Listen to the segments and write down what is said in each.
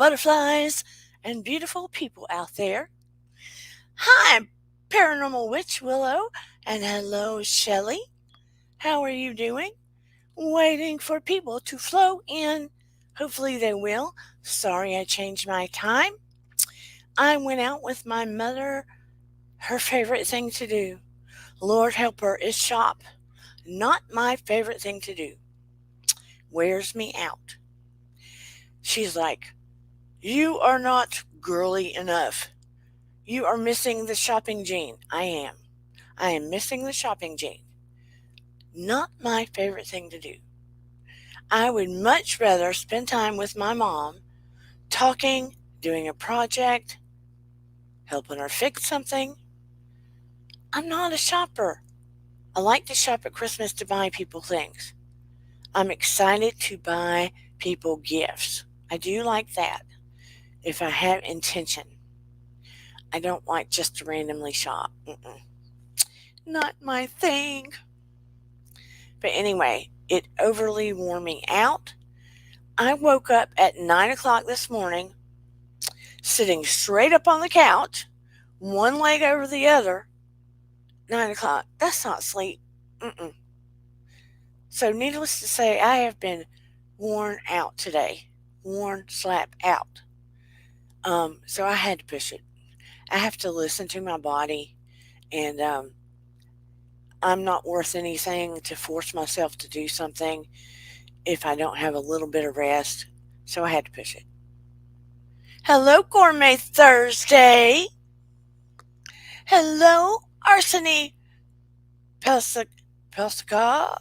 butterflies, and beautiful people out there. Hi, Paranormal Witch Willow, and hello, Shelley. How are you doing? Waiting for people to flow in. Hopefully they will. Sorry I changed my time. I went out with my mother. Her favorite thing to do, Lord help her, is shop. Not my favorite thing to do. Wears me out. She's like, "You are not girly enough. You are missing the shopping gene." I am. I am missing the shopping gene. Not my favorite thing to do. I would much rather spend time with my mom, talking, doing a project, helping her fix something. I'm not a shopper. I like to shop at Christmas to buy people things. I'm excited to buy people gifts. I do like that if I have intention. I don't like just to randomly shop. Not my thing. But anyway, it overly wore me out. I woke up at 9 o'clock this morning, sitting straight up on the couch, one leg over the other. 9 o'clock. That's not sleep. So needless to say, I have been worn out today. Worn slap out. So I had to push it. I have to listen to my body, and I'm not worth anything to force myself to do something if I don't have a little bit of rest. So I had to push it. Hello, Gourmet Thursday. Hello, Arseny Pelsikov.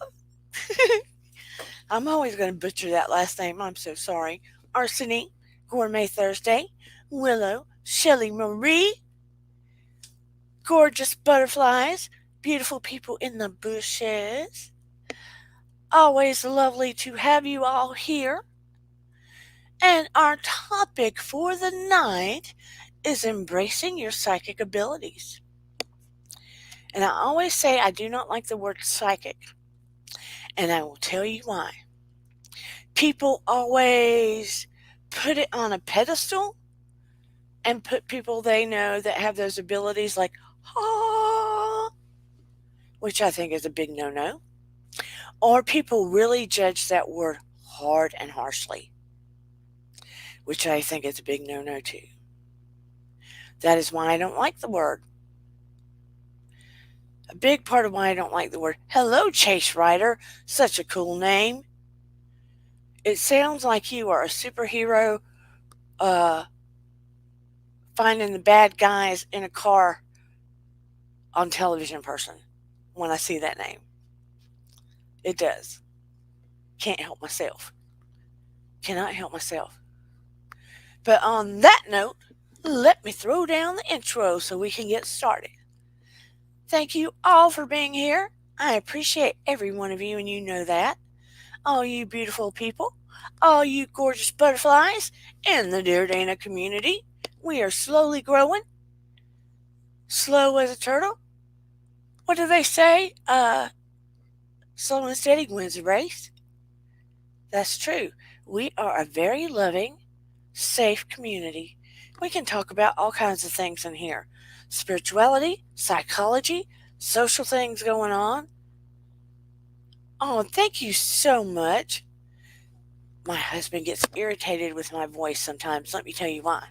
I'm always going to butcher that last name. I'm so sorry. Arseny, Gourmet Thursday, Willow, Shelley Marie, gorgeous butterflies, beautiful people in the bushes. Always lovely to have you all here. And our topic for the night is embracing your psychic abilities. And I always say I do not like the word psychic. And I will tell you why. People always put it on a pedestal and put people they know that have those abilities like, which I think is a big no-no. Or people really judge that word hard and harshly, which I think is a big no-no too. That is why I don't like the word. A big part of why I don't like the word. Hello, Chase Rider. Such a cool name. It sounds like you are a superhero finding the bad guys in a car on television person when I see that name. It does. Can't help myself. Cannot help myself. But on that note, let me throw down the intro so we can get started. Thank you all for being here. I appreciate every one of you, and you know that. All you beautiful people, all you gorgeous butterflies in the Dear Dana community. We are slowly growing. Slow as a turtle. What do they say? Slow and steady wins the race. That's true. We are a very loving, safe community. We can talk about all kinds of things in here. Spirituality, psychology, social things going on. Oh, thank you so much. My husband gets irritated with my voice sometimes. Let me tell you why.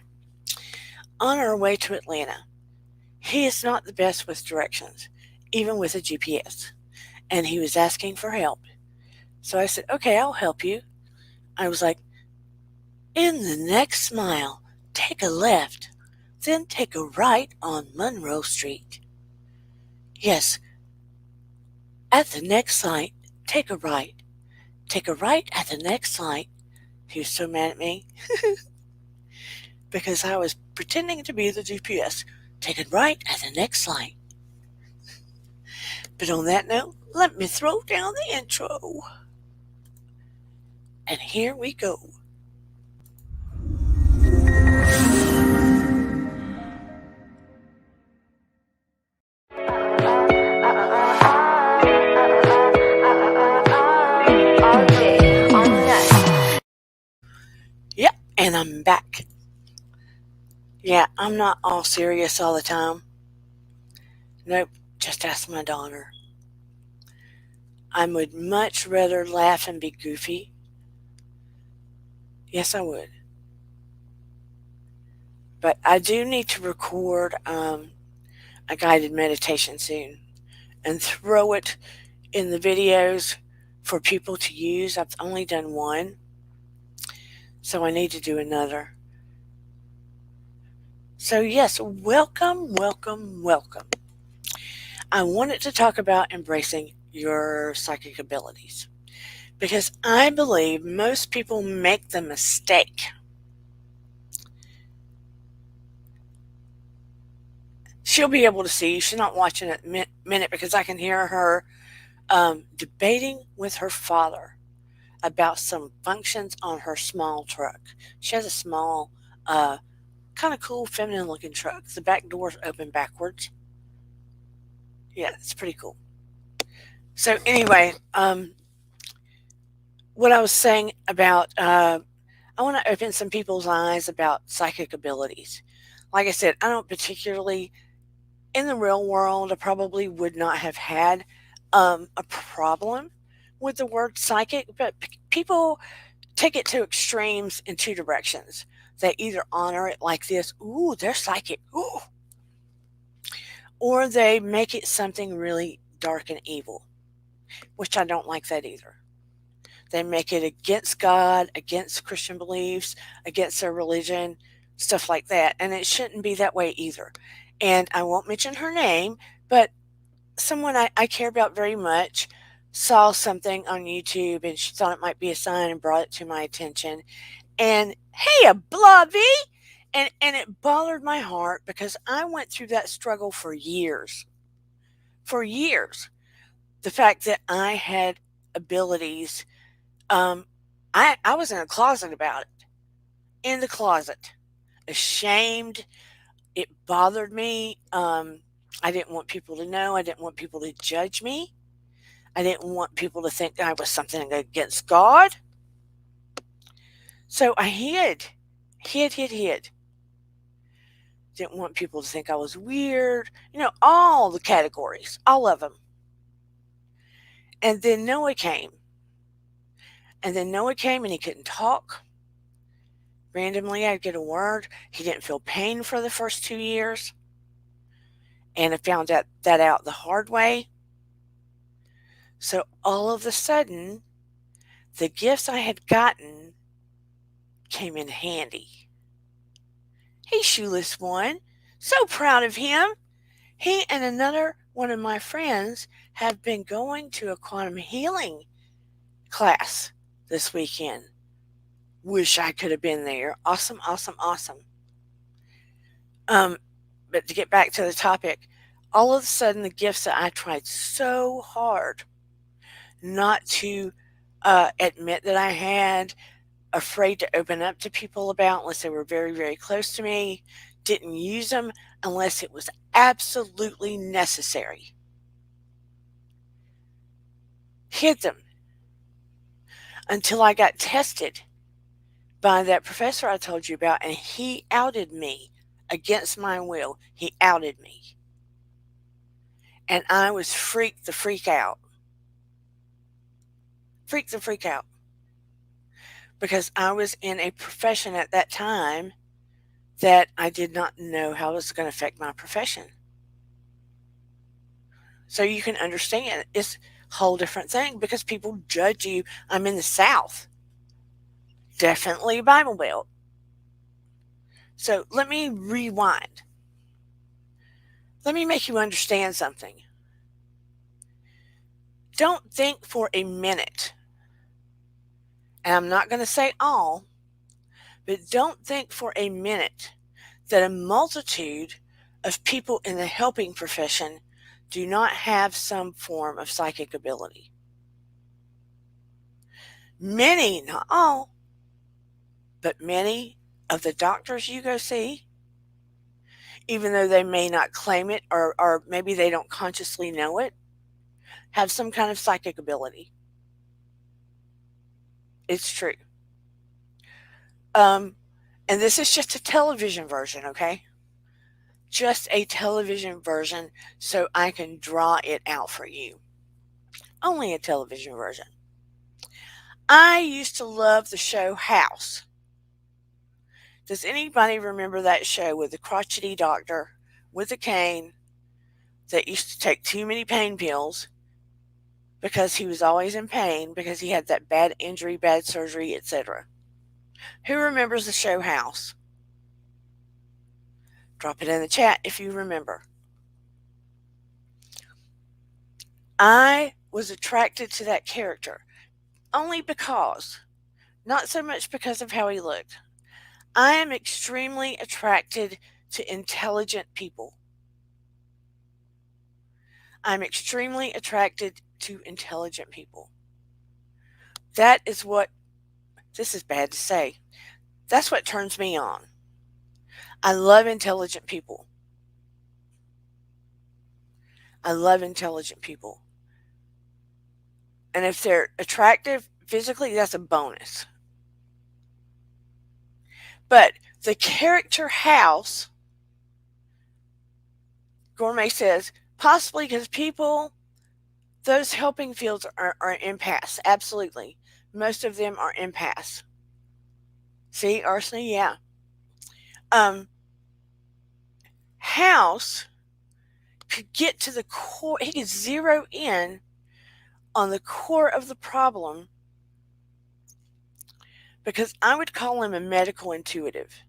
On our way to Atlanta, he is not the best with directions, even with a GPS. And he was asking for help. So I said, okay, I'll help you. I was like, in the next mile, take a left, then take a right on Monroe Street. Yes, at the next light, take a right. Take a right at the next light. He was so mad at me because I was pretending to be the GPS. Take a right at the next light. But on that note, let me throw down the intro. And here we go. And I'm back. Yeah, I'm not all serious all the time. Nope, just ask my daughter. I would much rather laugh and be goofy. Yes, I would. But I do need to record a guided meditation soon and throw it in the videos for people to use. I've only done one, so I need to do another. So, yes, welcome, welcome, welcome. I wanted to talk about embracing your psychic abilities because I believe most people make the mistake. She'll be able to see. She's not watching at minute because I can hear her debating with her father about some functions on her small truck. She has a small, kind of cool, feminine looking truck. The back doors open backwards. Yeah, it's pretty cool. So, anyway, what I was saying about, I want to open some people's eyes about psychic abilities. Like I said, I don't particularly, in the real world, I probably would not have had a problem with the word psychic, but people take it to extremes in two directions. They either honor it like this, ooh, they're psychic, ooh, or they make it something really dark and evil, which I don't like that either. They make it against God, against Christian beliefs, against their religion, stuff like that. And it shouldn't be that way either. And I won't mention her name, but someone I care about very much saw something on YouTube and she thought it might be a sign and brought it to my attention. And hey, a blobby! And it bothered my heart because I went through that struggle for years. For years. The fact that I had abilities, um, I was in a closet about it. In the closet. Ashamed. It bothered me. I didn't want people to know. I didn't want people to judge me. I didn't want people to think I was something against God. So I hid. Hid. Didn't want people to think I was weird. All the categories, all of them. And then Noah came. And he couldn't talk. Randomly, I'd get a word. He didn't feel pain for the first 2 years. And I found that out the hard way. So all of a sudden, the gifts I had gotten came in handy. Hey, Shoeless One. So proud of him. He and another one of my friends have been going to a quantum healing class this weekend. Wish I could have been there. Awesome. But to get back to the topic, all of a sudden the gifts that I tried so hard not to admit that I had, afraid to open up to people about unless they were very, very close to me, didn't use them unless it was absolutely necessary. Hid them until I got tested by that professor I told you about, and he outed me against my will. He outed me. And I was freaked the freak out. Freaked the freak out. Because I was in a profession at that time that I did not know how it was going to affect my profession. So you can understand it's a whole different thing because people judge you. I'm in the South. Definitely Bible Belt. So let me rewind. Let me make you understand something. Don't think for a minute, and I'm not going to say all, but don't think for a minute that a multitude of people in the helping profession do not have some form of psychic ability. Many, not all, but many of the doctors you go see, even though they may not claim it or maybe they don't consciously know it, have some kind of psychic ability. It's true. And this is just a television version, okay? Just a television version so I can draw it out for you. Only a television version. I used to love the show House. Does anybody remember that show with the crotchety doctor with a cane that used to take too many pain pills because he was always in pain because he had that bad injury, bad surgery, etc.? Who remembers the show House? Drop it in the chat if you remember. I was attracted to that character only because, not so much because of how he looked. I am extremely attracted to intelligent people. I'm extremely attracted to intelligent people. That is what, this is bad to say, that's what turns me on. I love intelligent people. I love intelligent people. And if they're attractive physically, that's a bonus. But the character House, Gourmet says, possibly because people, those helping fields are empaths. Absolutely. Most of them are empaths. See, Arseny? Yeah. House could get to the core, he could zero in on the core of the problem because I would call him a medical intuitive.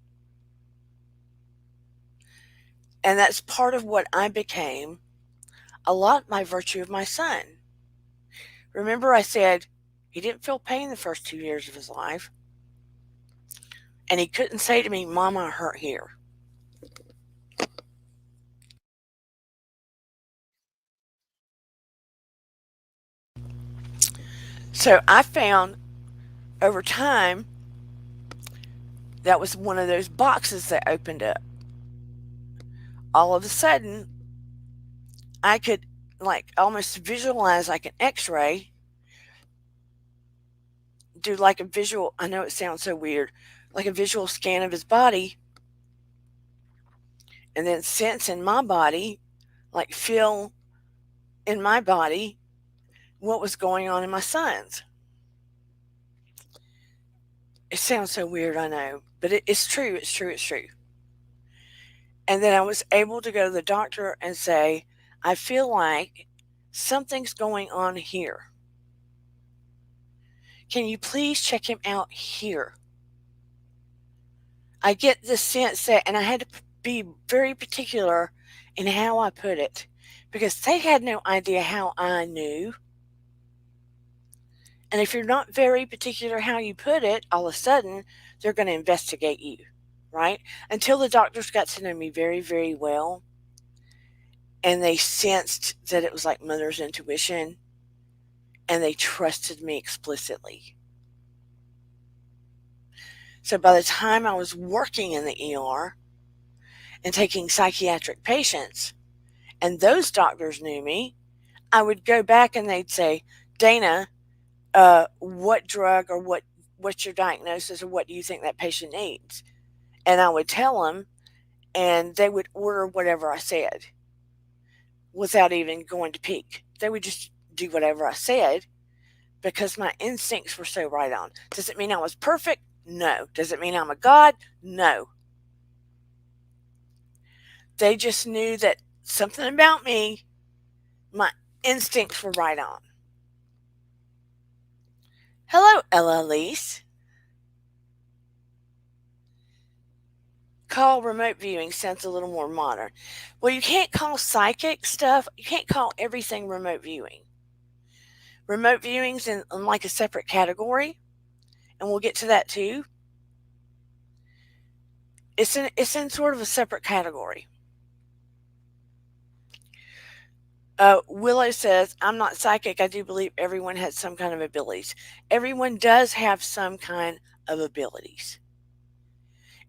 And that's part of what I became, a lot by virtue of my son. Remember, I said he didn't feel pain the first 2 years of his life. And he couldn't say to me, Mama, I hurt here. So I found over time that was one of those boxes that opened up. All of a sudden, I could like almost visualize like an x-ray, do like a visual, I know it sounds so weird, like a visual scan of his body, and then sense in my body, like feel in my body what was going on in my son's. It sounds so weird, I know, but it's true, it's true, it's true. And then I was able to go to the doctor and say, I feel like something's going on here. Can you please check him out here? I get the sense that, and I had to be very particular in how I put it because they had no idea how I knew. And if you're not very particular how you put it, all of a sudden they're going to investigate you, right? Until the doctors got to know me very, very well and they sensed that it was like mother's intuition and they trusted me explicitly. So by the time I was working in the ER and taking psychiatric patients, and those doctors knew me, I would go back and they'd say, Dana, what drug or what's your diagnosis or what do you think that patient needs? And I would tell them, and they would order whatever I said without even going to peek. They would just do whatever I said because my instincts were so right on. Does it mean I was perfect? No. Does it mean I'm a god? No. They just knew that something about me, my instincts were right on. Hello, Ella Elise. Call remote viewing sounds a little more modern. Well, you can't call psychic stuff, you can't call everything remote viewing. Remote viewing's in like a separate category, and we'll get to that too. It's in sort of a separate category. Willow says, I'm not psychic. I do believe everyone has some kind of abilities. Everyone does have some kind of abilities.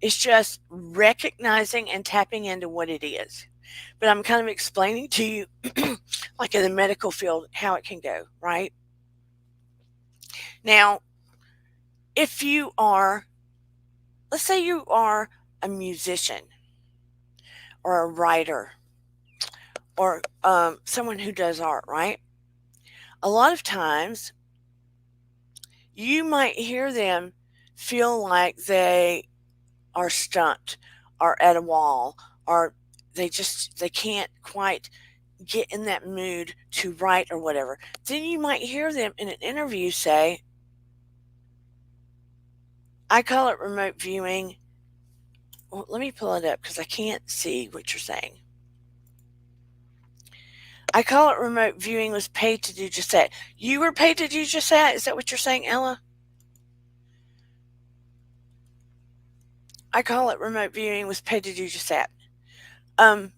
It's just recognizing and tapping into what it is. But I'm kind of explaining to you, like in the medical field, how it can go, right? Now, if you are, let's say you are a musician or a writer or someone who does art, right? A lot of times you might hear them feel like they are stumped or at a wall or they can't quite get in that mood to write or whatever. Then you might hear them in an interview say, I call it remote viewing. Well, let me pull it up because I can't see what you're saying. I call it remote viewing, was paid to do just that. You were paid to do just that? Is that what you're saying, Ella? I call it remote viewing, was paid to do just that. Um,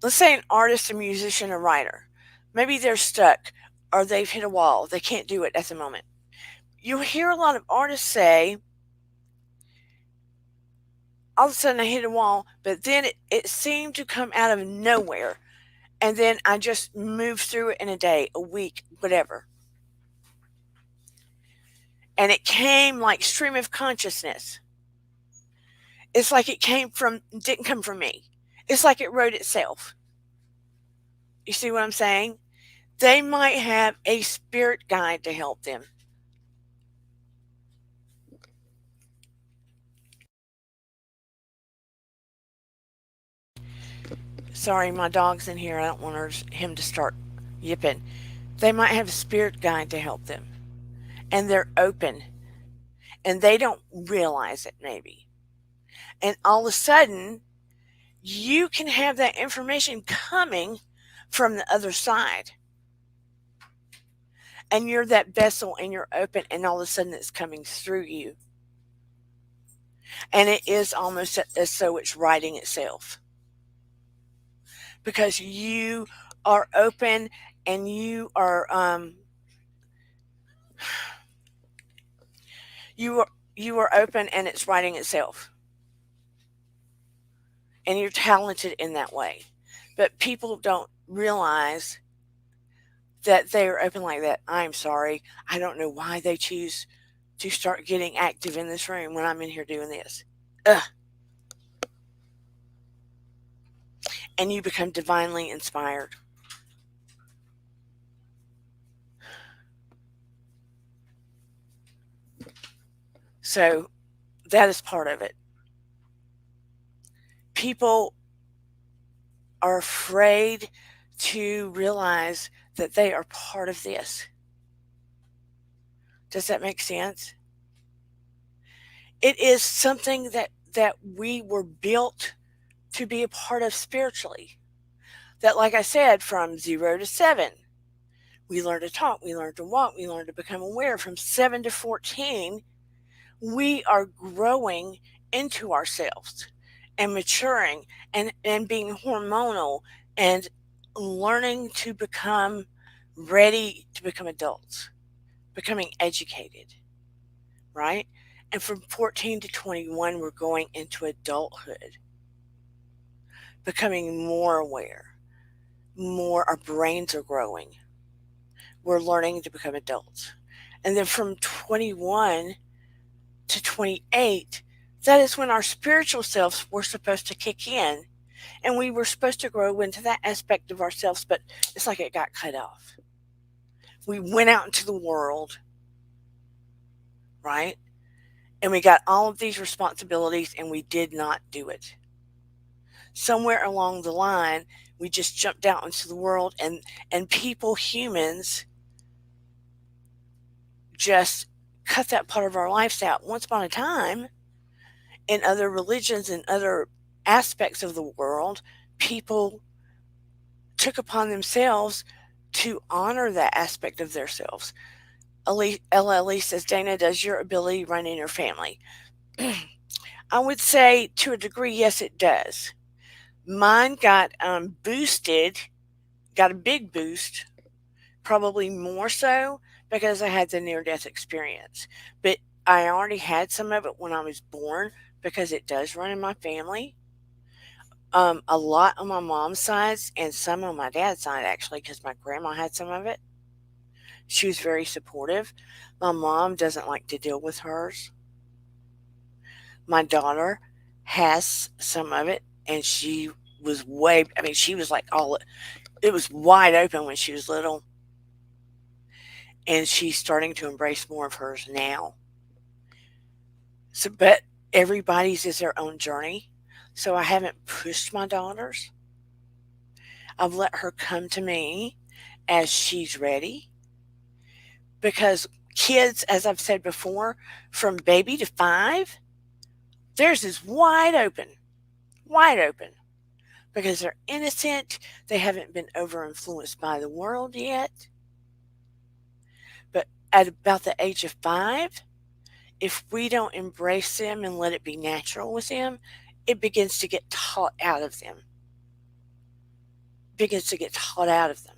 let's say an artist, a musician, a writer. Maybe they're stuck or they've hit a wall. They can't do it at the moment. You hear a lot of artists say, all of a sudden I hit a wall, but then it seemed to come out of nowhere. And then I just moved through it in a day, a week, whatever. And it came like stream of consciousness. It's like it didn't come from me. It's like it wrote itself. You see what I'm saying? They might have a spirit guide to help them. Sorry, my dog's in here. I don't want him to start yipping. They might have a spirit guide to help them. And they're open. And they don't realize it, maybe. And all of a sudden, you can have that information coming from the other side. And you're that vessel and you're open, and all of a sudden it's coming through you. And it is almost as though it's writing itself. Because you are open and you are you are open and it's writing itself. And you're talented in that way. But people don't realize that they are open like that. I'm sorry. I don't know why they choose to start getting active in this room when I'm in here doing this. Ugh. And you become divinely inspired. So that is part of it. People are afraid to realize that they are part of this. Does that make sense? It is something that we were built to be a part of spiritually. That, like I said, from 0 to 7, we learn to talk, we learn to walk, we learn to become aware. From 7 to 14, we are growing into ourselves and maturing and being hormonal and learning to become ready to become adults, becoming educated, right? And from 14 to 21, we're going into adulthood, becoming more aware, our brains are growing. We're learning to become adults. And then from 21 to 28, that is when our spiritual selves were supposed to kick in. And we were supposed to grow into that aspect of ourselves, but it's like it got cut off. We went out into the world, right? And we got all of these responsibilities and we did not do it. Somewhere along the line, we just jumped out into the world and people, humans, just cut that part of our lives out. Once upon a time, in other religions and other aspects of the world, people took upon themselves to honor that aspect of themselves. Ella says, Dana, does your ability run in your family? I would say to a degree, yes, it does. Mine got boosted, got a big boost, probably more so because I had the near-death experience. But I already had some of it when I was born because it does run in my family. A lot on my mom's side and some on my dad's side, actually, because my grandma had some of it. She was very supportive. My mom doesn't like to deal with hers. My daughter has some of it, and she was she was like it was wide open when she was little, and she's starting to embrace more of hers now. So, but everybody's is their own journey. So I haven't pushed my daughters. I've let her come to me as she's ready, because kids, as I've said before, from baby to 5, theirs is wide open, because they're innocent. They haven't been over influenced by the world yet. But at about the age of 5, if we don't embrace them and let it be natural with them, it begins to get taught out of them. Begins to get taught out of them,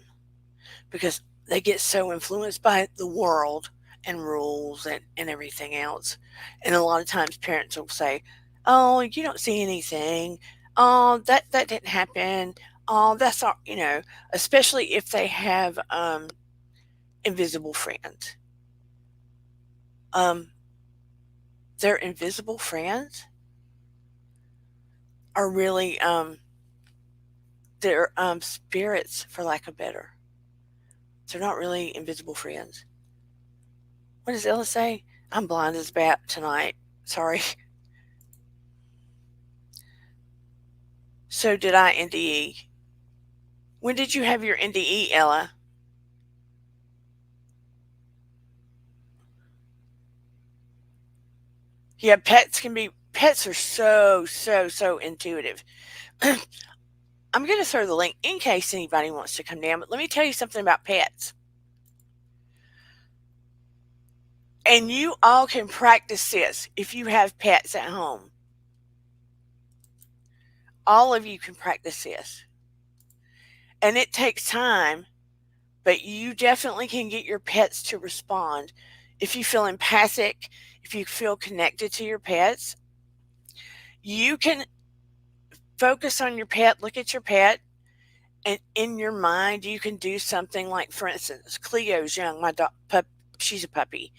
because they get so influenced by the world and rules and everything else. And a lot of times parents will say, "Oh, you don't see anything. Oh, that didn't happen. Oh, that's all," especially if they have invisible friends. Um, their invisible friends are really they're spirits, for lack of better. They're not really invisible friends. What does Ella say? I'm blind as a bat tonight. Sorry. So did I NDE. When did you have your NDE, Ella? Yeah, pets are so intuitive. I'm going to throw the link in case anybody wants to come down, but let me tell you something about pets. And you all can practice this if you have pets at home. All of you can practice this. And it takes time, but you definitely can get your pets to respond. If you feel empathic, if you feel connected to your pets, you can focus on your pet, look at your pet, and in your mind, you can do something like, for instance, Cleo's young. She's a puppy.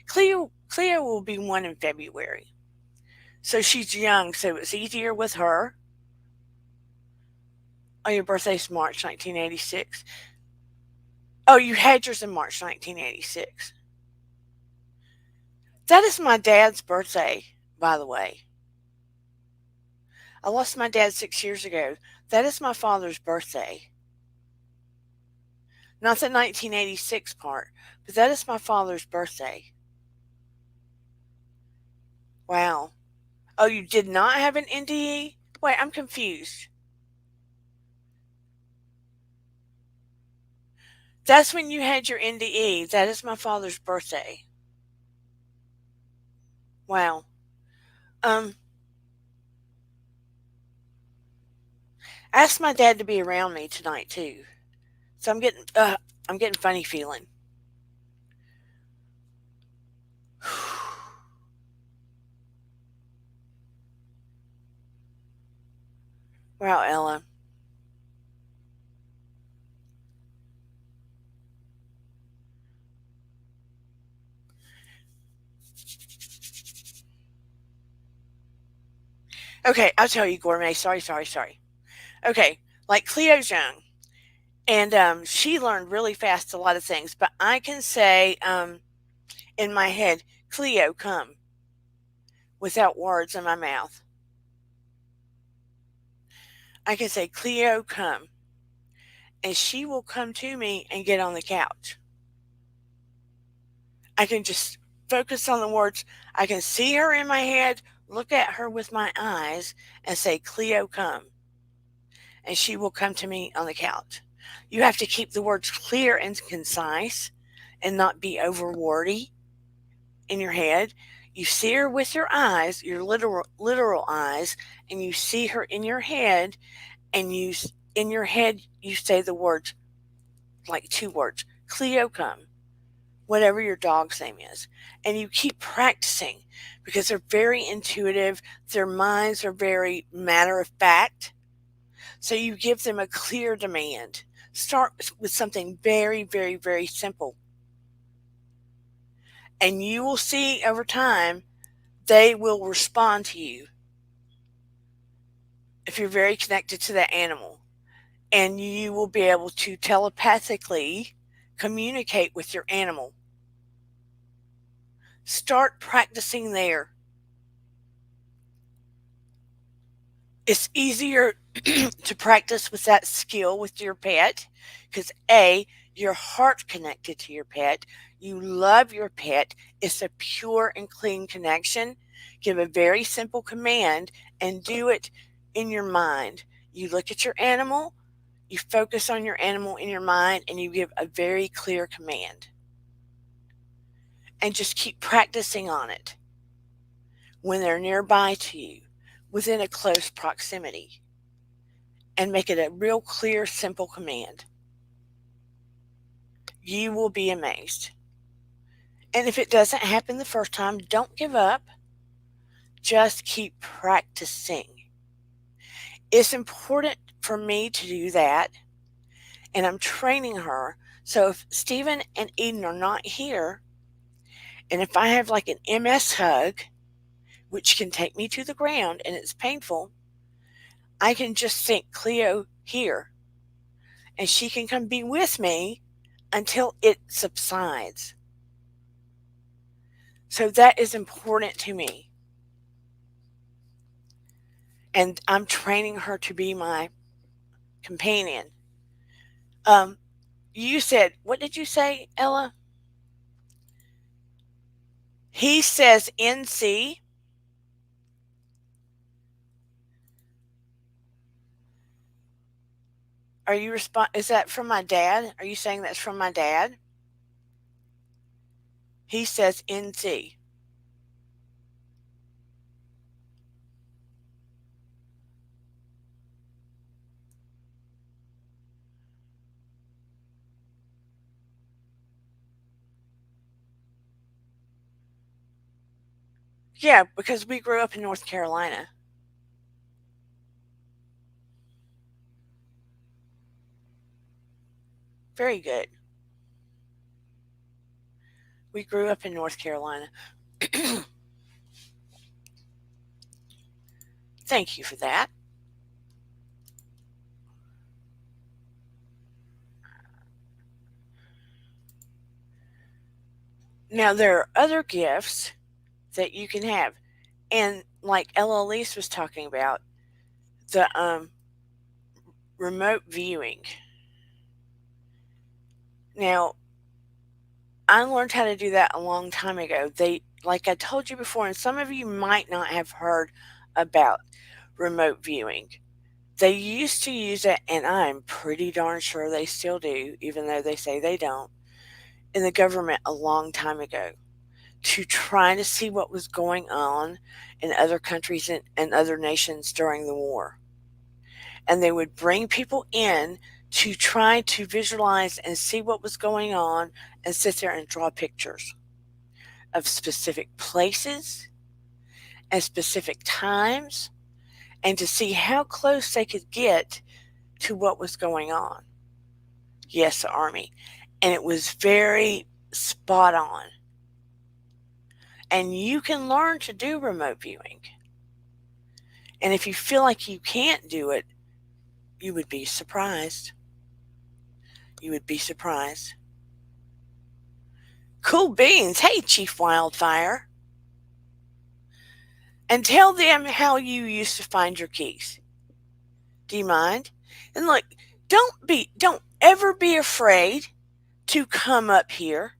Cleo will be 1 in February. So she's young, so it's easier with her. Oh, your birthday's March 1986. Oh, you had yours in March 1986. That is my dad's birthday, by the way. I lost my dad 6 years ago. That is my father's birthday. Not the 1986 part, but that is my father's birthday. Wow. Oh, you did not have an NDE? Wait, I'm confused. That's when you had your NDE. That is my father's birthday. Wow. I asked my dad to be around me tonight too. So I'm getting funny feeling. Wow, Ella. Okay, I'll tell you, Gourmet. Sorry. Okay, like Cleo's young, and she learned really fast a lot of things. But I can say in my head, "Cleo, come," without words in my mouth. I can say, "Cleo, come," and she will come to me and get on the couch. I can just focus on the words. I can see her in my head, look at her with my eyes, and say, "Cleo, come." And she will come to me on the couch. You have to keep the words clear and concise and not be over wordy in your head. You see her with your eyes, your literal eyes, and you see her in your head, and in your head you say the words, like 2 words, "Cleo, come," whatever your dog's name is. And you keep practicing, because they're very intuitive. Their minds are very matter of fact. So you give them a clear demand. Start with something very simple. And you will see over time they will respond to you if you're very connected to that animal. And you will be able to telepathically communicate with your animal. Start practicing there. It's easier to practice with that skill with your pet because A, your heart's connected to your pet. You love your pet. It's a pure and clean connection. Give a very simple command and do it in your mind. You look at your animal, you focus on your animal in your mind, and you give a very clear command. And just keep practicing on it when they're nearby to you, within a close proximity. And make it a real clear, simple command. You will be amazed. And if it doesn't happen the first time, don't give up. Just keep practicing. It's important for me to do that, and I'm training her. So if Stephen and Eden are not here, and if I have like an MS hug, which can take me to the ground and it's painful, I can just think Cleo here, and she can come be with me until it subsides. So that is important to me. And I'm training her to be my companion. You said, what did you say, Ella? He says NC. Is that from my dad? Are you saying that's from my dad? He says NC. Yeah, because we grew up in North Carolina. Very good. We grew up in North Carolina. Thank you for that. Now, there are other gifts that you can have. And like Ella Elise was talking about, the remote viewing. Now, I learned how to do that a long time ago. Like I told you before, and some of you might not have heard about remote viewing. They used to use it, and I'm pretty darn sure they still do, even though they say they don't, in the government a long time ago, to try to see what was going on in other countries and other nations during the war. And they would bring people in to try to visualize and see what was going on and sit there and draw pictures of specific places and specific times and to see how close they could get to what was going on. Yes, the Army. And it was very spot on. And you can learn to do remote viewing. And if you feel like you can't do it, you would be surprised. You would be surprised. Cool beans. Hey, Chief Wildfire. And tell them how you used to find your keys. Do you mind? And look, don't ever be afraid to come up here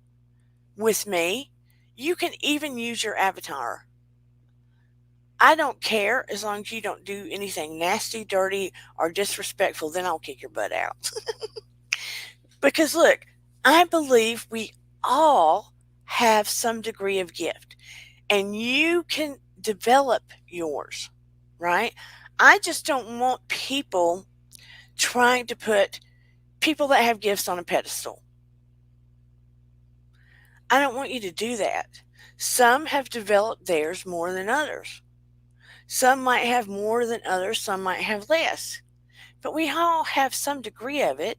with me. You can even use your avatar. I don't care as long as you don't do anything nasty, dirty, or disrespectful, then I'll kick your butt out. Because look, I believe we all have some degree of gift, and you can develop yours, right? I just don't want people trying to put people that have gifts on a pedestal. I don't want you to do that. Some have developed theirs more than others. Some might have more than others, some might have less. But we all have some degree of it.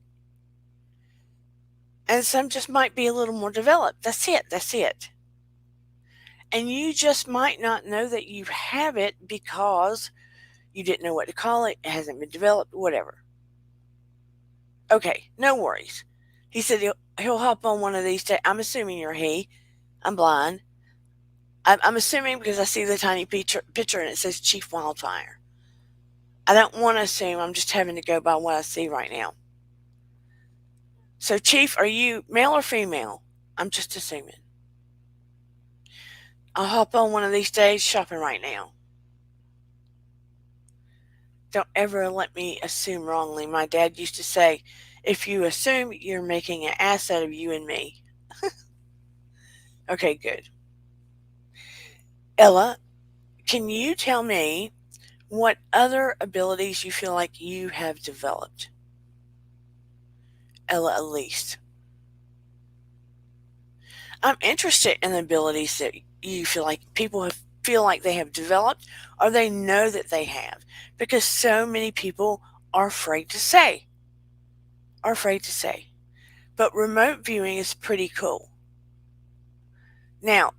And some just might be a little more developed. That's it. That's it. And you just might not know that you have it because you didn't know what to call it. It hasn't been developed, whatever. Okay, no worries. He said he'll hop on one of these days. I'm assuming you're he. I'm blind. I'm assuming because I see the tiny picture and it says Chief Wildfire. I don't want to assume. I'm just having to go by what I see right now. So, Chief, are you male or female? I'm just assuming. I'll hop on one of these days shopping right now. Don't ever let me assume wrongly. My dad used to say, if you assume, you're making an ass out of you and me. Okay, good. Ella, can you tell me what other abilities you feel like you have developed? Ella Elise. I'm interested in the abilities that you feel like feel like they have developed or they know that they have because so many people are afraid to say. But remote viewing is pretty cool. Now,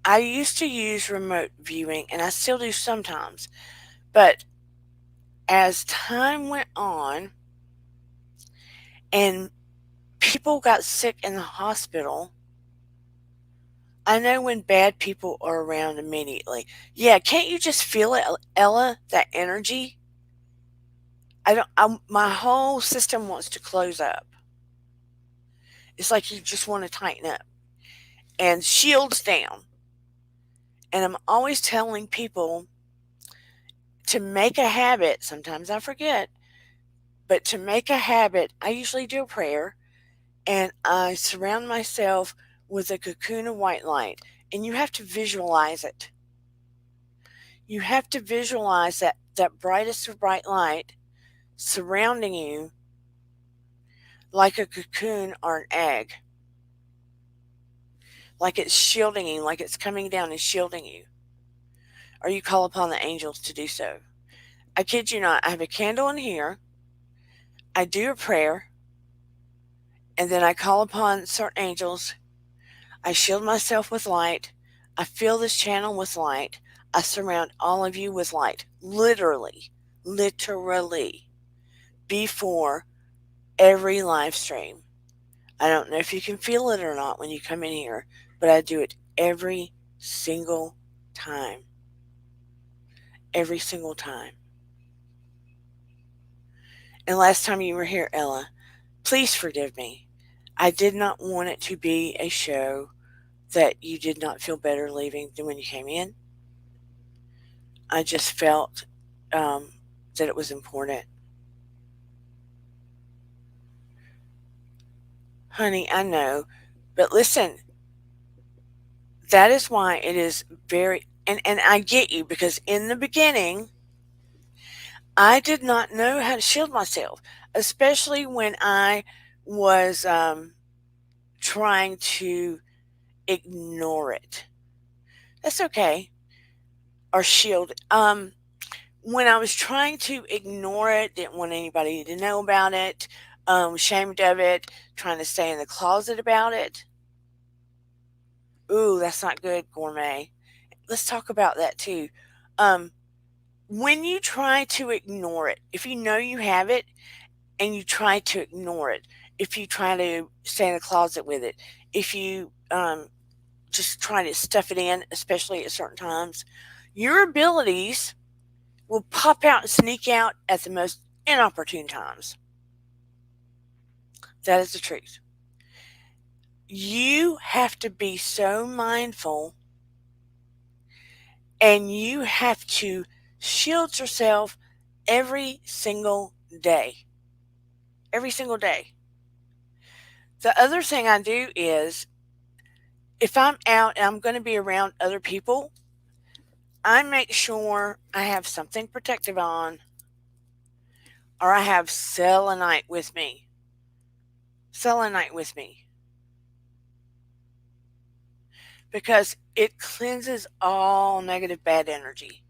I used to use remote viewing and I still do sometimes, but as time went on and people got sick in the hospital, I know when bad people are around immediately. Yeah, can't you just feel it, Ella? That energy? My whole system wants to close up. It's like you just want to tighten up and shields down. And I'm always telling people to make a habit. Sometimes I forget, but to make a habit, I usually do a prayer and I surround myself with a cocoon of white light. And you have to visualize it. You have to visualize that brightest of bright light surrounding you like a cocoon or an egg. Like it's shielding you, like it's coming down and shielding you. Or you call upon the angels to do so. I kid you not, I have a candle in here, I do a prayer, and then I call upon certain angels. I shield myself with light. I fill this channel with light. I surround all of you with light. Literally, before every live stream. I don't know if you can feel it or not when you come in here, but I do it every single time. Every single time. And last time you were here, Ella, please forgive me. I did not want it to be a show that you did not feel better leaving than when you came in. I just felt that it was important. Honey, I know. But listen, that is why it is and I get you because in the beginning, I did not know how to shield myself, especially when I was trying to ignore it. That's okay. Or shield. When I was trying to ignore it, didn't want anybody to know about it, ashamed of it, trying to stay in the closet about it. Ooh, that's not good, gourmet. Let's talk about that too. Um, when you try to ignore it, if you know you have it and you try to ignore it, if you try to stay in the closet with it, if you just try to stuff it in, especially at certain times, your abilities will pop out and sneak out at the most inopportune times. That is the truth. You have to be so mindful and you have to shield yourself every single day. Every single day. The other thing I do is if I'm out and I'm going to be around other people, I make sure I have something protective on or I have selenite with me. Selenite with me. Because it cleanses all negative bad energy.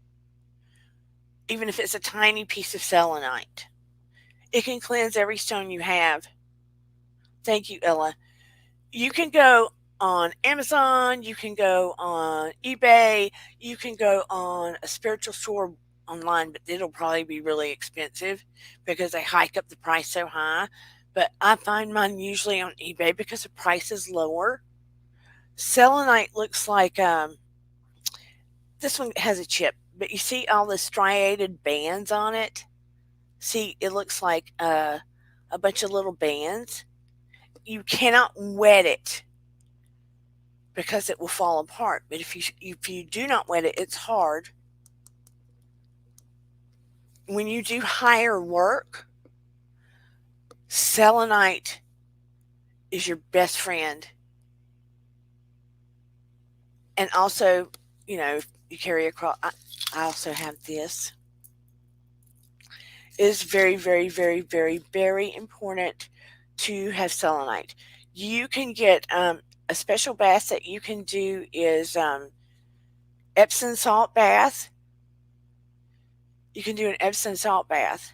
Even if it's a tiny piece of selenite, it can cleanse every stone you have. Thank you, Ella. You can go on Amazon, you can go on eBay, you can go on a spiritual store online, but it'll probably be really expensive because they hike up the price so high. But I find mine usually on eBay because the price is lower. Selenite looks like this one has a chip, but you see all the striated bands on it? See, it looks like a bunch of little bands. You cannot wet it because it will fall apart. But if you do not wet it, it's hard. When you do higher work, selenite is your best friend. And also, you carry across. I also have this. It is very, very, very, very, very important to have selenite. You can get a special bath that you can do is Epsom salt bath. You can do an Epsom salt bath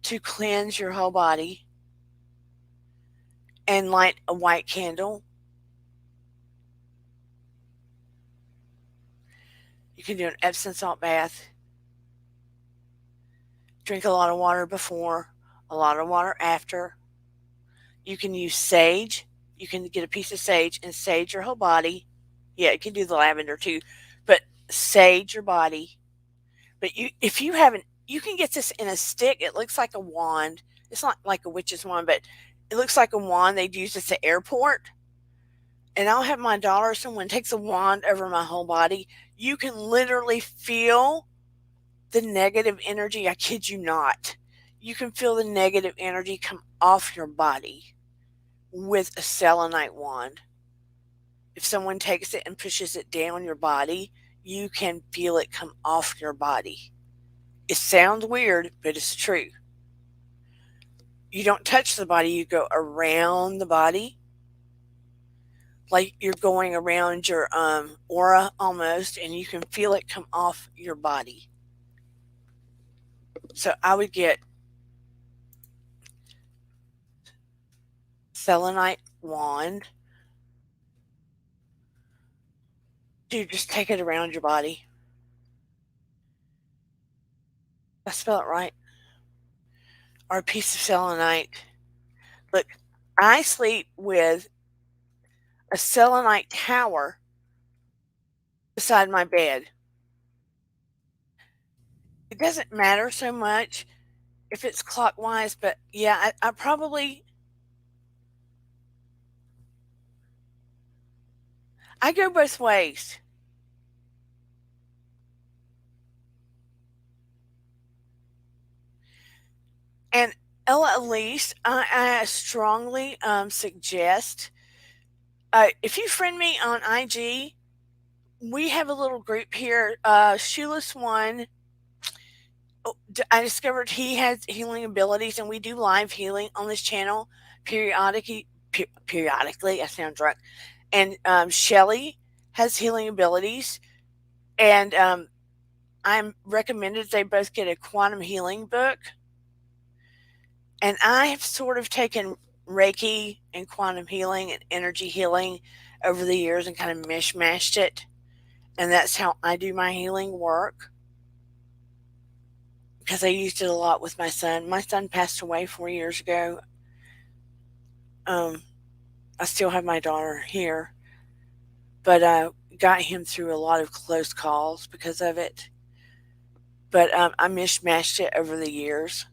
to cleanse your whole body and light a white candle. You can do an Epsom salt bath. Drink a lot of water before, a lot of water after. You can use sage. You can get a piece of sage and sage your whole body. Yeah, you can do the lavender too, but sage your body. But if you haven't, you can get this in a stick. It looks like a wand. It's not like a witch's wand, but it looks like a wand they'd use at the airport. And I'll have my daughter, someone takes a wand over my whole body. You can literally feel the negative energy. I kid you not. You can feel the negative energy come off your body with a selenite wand. If someone takes it and pushes it down your body, you can feel it come off your body. It sounds weird, but it's true. You don't touch the body, you go around the body. Like you're going around your aura almost, and you can feel it come off your body. So I would get selenite wand. You just take it around your body. I spell it right. Or a piece of selenite. Look, I sleep with a selenite tower beside my bed. It doesn't matter so much if it's clockwise, but yeah, I probably I go both ways. And Ella Elise, I strongly suggest if you friend me on IG, we have a little group here. Shoeless One, I discovered he has healing abilities, and we do live healing on this channel periodically. Periodically, I sound drunk. And Shelly has healing abilities, and I'm recommended they both get a quantum healing book. And I have sort of taken Reiki and quantum healing and energy healing over the years and kind of mishmashed it. And that's how I do my healing work because I used it a lot with my son. My son passed away 4 years ago. I still have my daughter here, but I got him through a lot of close calls because of it. But I mishmashed it over the years.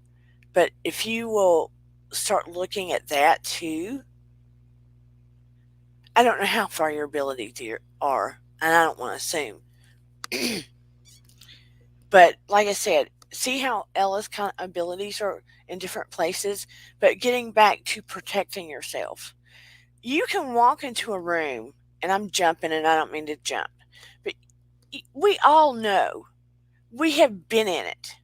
But if you will start looking at that too, I don't know how far your abilities are, and I don't want to assume. But like I said, see how Ella's kind of abilities are in different places. But getting back to protecting yourself, you can walk into a room, and I'm jumping, and I don't mean to jump, but we all know we have been in it.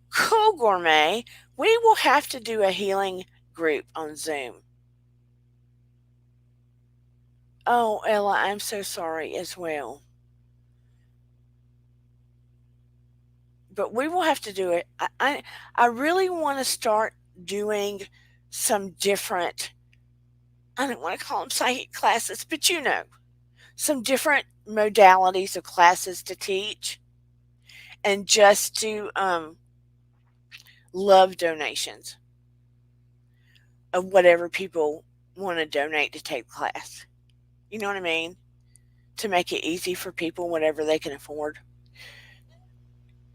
Cool Gourmet, we will have to do a healing group on Zoom. Oh, Ella, I'm so sorry as well. But we will have to do it. I really want to start doing some different, I don't want to call them psychic classes, but some different modalities of classes to teach and just do love donations of whatever people want to donate to take the class. You know what I mean? To make it easy for people, whatever they can afford.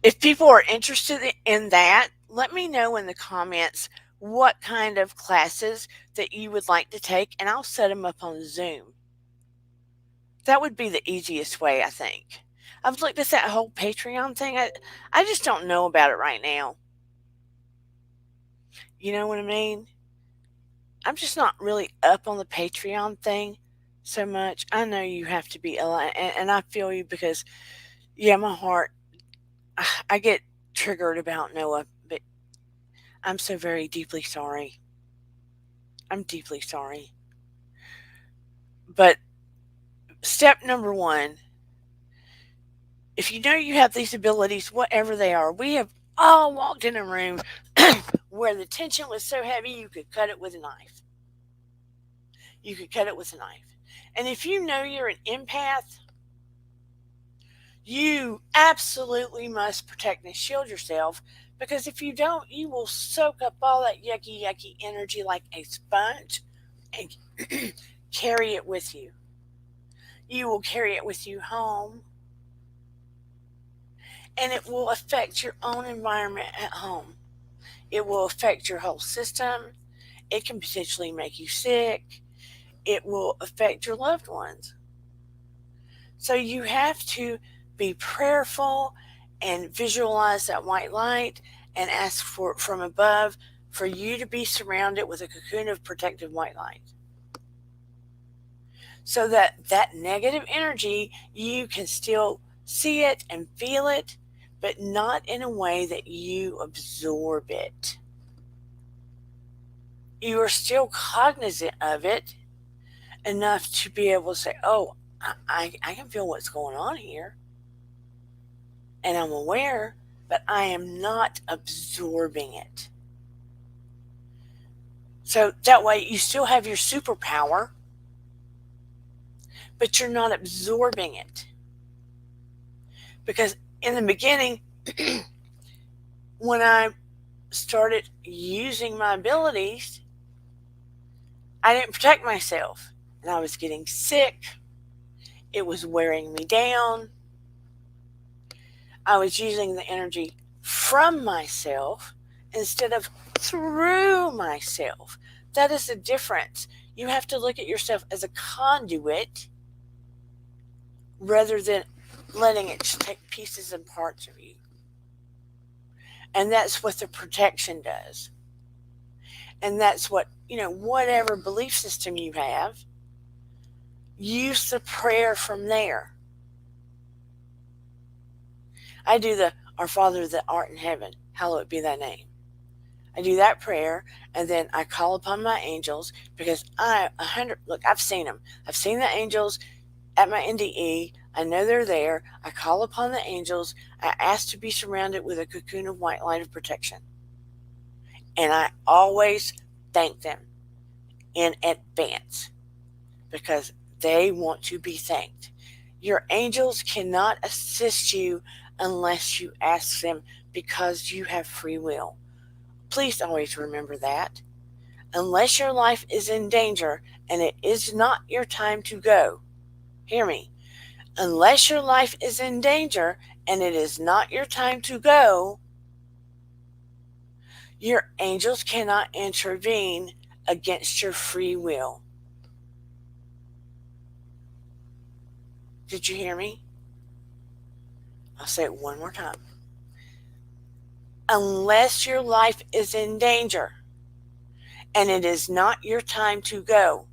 If people are interested in that, let me know in the comments what kind of classes that you would like to take, and I'll set them up on Zoom. That would be the easiest way, I think. I've looked at that whole Patreon thing. I just don't know about it right now. You know what I mean? I'm just not really up on the Patreon thing so much. I know you have to be alive, and I feel you because, yeah, my heart, I get triggered about Noah, but I'm so very deeply sorry. I'm deeply sorry. But step number one, if you know you have these abilities, whatever they are, we have all walked in a room where the tension was so heavy you could cut it with a knife. You could cut it with a knife. And if you know you're an empath, you absolutely must protect and shield yourself, because if you don't, you will soak up all that yucky, yucky energy like a sponge and carry it with you. You will carry it with you home, and it will affect your own environment at home. It will affect your whole system. It can potentially make you sick. It will affect your loved ones. So you have to be prayerful and visualize that white light and ask for from above for you to be surrounded with a cocoon of protective white light. So that negative energy, you can still see it and feel it, but not in a way that you absorb it. You are still cognizant of it enough to be able to say, oh, I can feel what's going on here. And I'm aware, but I am not absorbing it. So that way you still have your superpower, but you're not absorbing it. Because in the beginning, when I started using my abilities, I didn't protect myself. And I was getting sick. It was wearing me down. I was using the energy from myself instead of through myself. That is the difference. You have to look at yourself as a conduit rather than letting it just take pieces and parts of you. And that's what the protection does. And that's what, whatever belief system you have, use the prayer from there. I do the Our Father that art in heaven, hallowed be thy name. I do that prayer, and then I call upon my angels, because I've seen them. I've seen the angels at my NDE. I know they're there. I call upon the angels. I ask to be surrounded with a cocoon of white light of protection. And I always thank them in advance because they want to be thanked. Your angels cannot assist you unless you ask them, because you have free will. Please always remember that. Unless your life is in danger and it is not your time to go, hear me. Unless your life is in danger and it is not your time to go, your angels cannot intervene against your free will. Did you hear me? I'll say it one more time. Unless your life is in danger and it is not your time to go,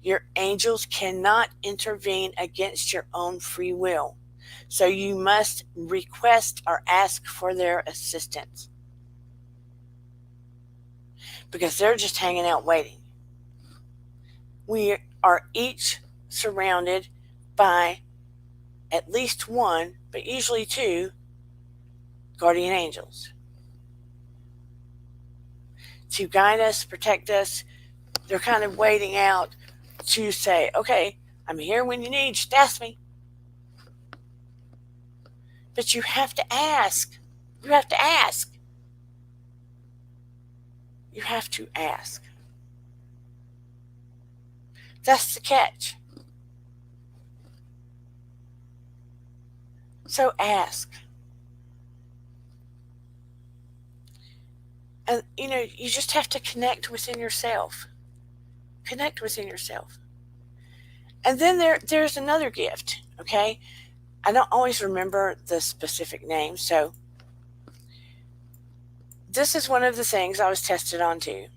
your angels cannot intervene against your own free will. So you must request or ask for their assistance, because they're just hanging out waiting. We are each surrounded by at least one, but usually two, guardian angels. to guide us, protect us. They're kind of waiting out to say, okay, I'm here when you need, just ask me. But you have to ask. You have to ask. You have to ask. That's the catch. So ask. And you just have to connect within yourself. Connect within yourself. And then there's another gift, okay? I don't always remember the specific name, so this is one of the things I was tested on too.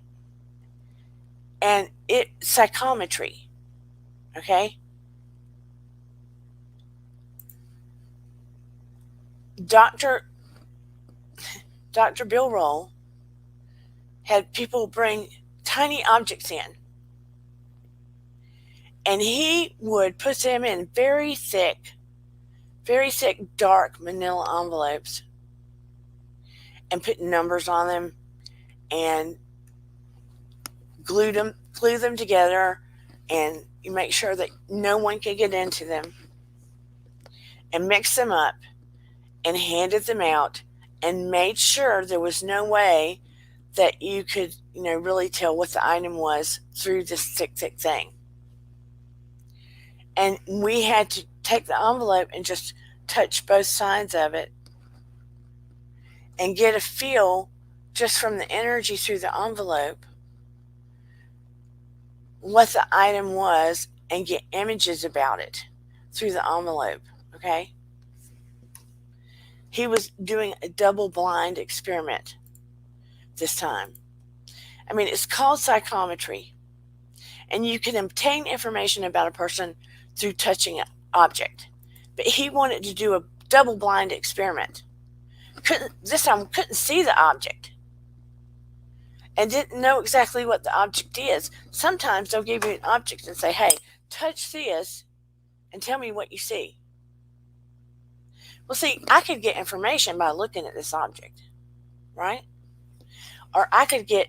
And psychometry, okay? Dr. Bill Roll had people bring tiny objects in, and he would put them in very thick, dark manila envelopes and put numbers on them and glue them together, and you make sure that no one could get into them, and mix them up and handed them out, and made sure there was no way that you could really tell what the item was through this thick thing. And we had to take the envelope and just touch both sides of it and get a feel just from the energy through the envelope what the item was, and get images about it through the envelope, okay? He was doing a double-blind experiment this time. I mean, it's called psychometry, and you can obtain information about a person through touching an object. But he wanted to do a double-blind experiment. This time couldn't see the object and didn't know exactly what the object is. Sometimes they'll give you an object and say, hey, touch this and tell me what you see. Well, see, I could get information by looking at this object, right? Or I could get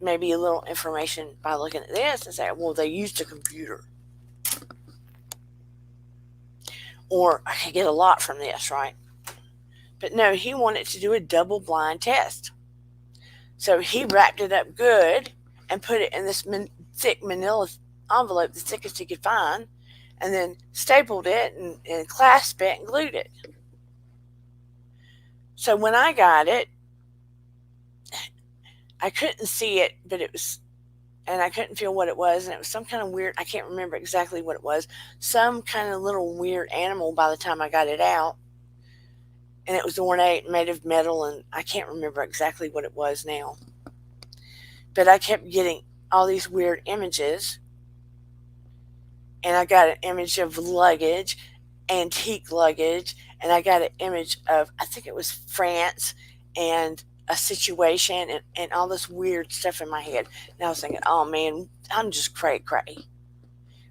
maybe a little information by looking at this and say, well, they used a computer. Or I could get a lot from this, right? But no, he wanted to do a double-blind test. So he wrapped it up good and put it in this thick manila envelope, the thickest he could find, and then stapled it and clasped it and glued it. So when I got it, I couldn't see it, but it was, and I couldn't feel what it was, and it was some kind of weird, I can't remember exactly what it was, some kind of little weird animal by the time I got it out. And it was ornate, made of metal, and I can't remember exactly what it was now. But I kept getting all these weird images. And I got an image of luggage, antique luggage, and I got an image of, I think it was France, and a situation, and all this weird stuff in my head. And I was thinking, oh man, I'm just cray.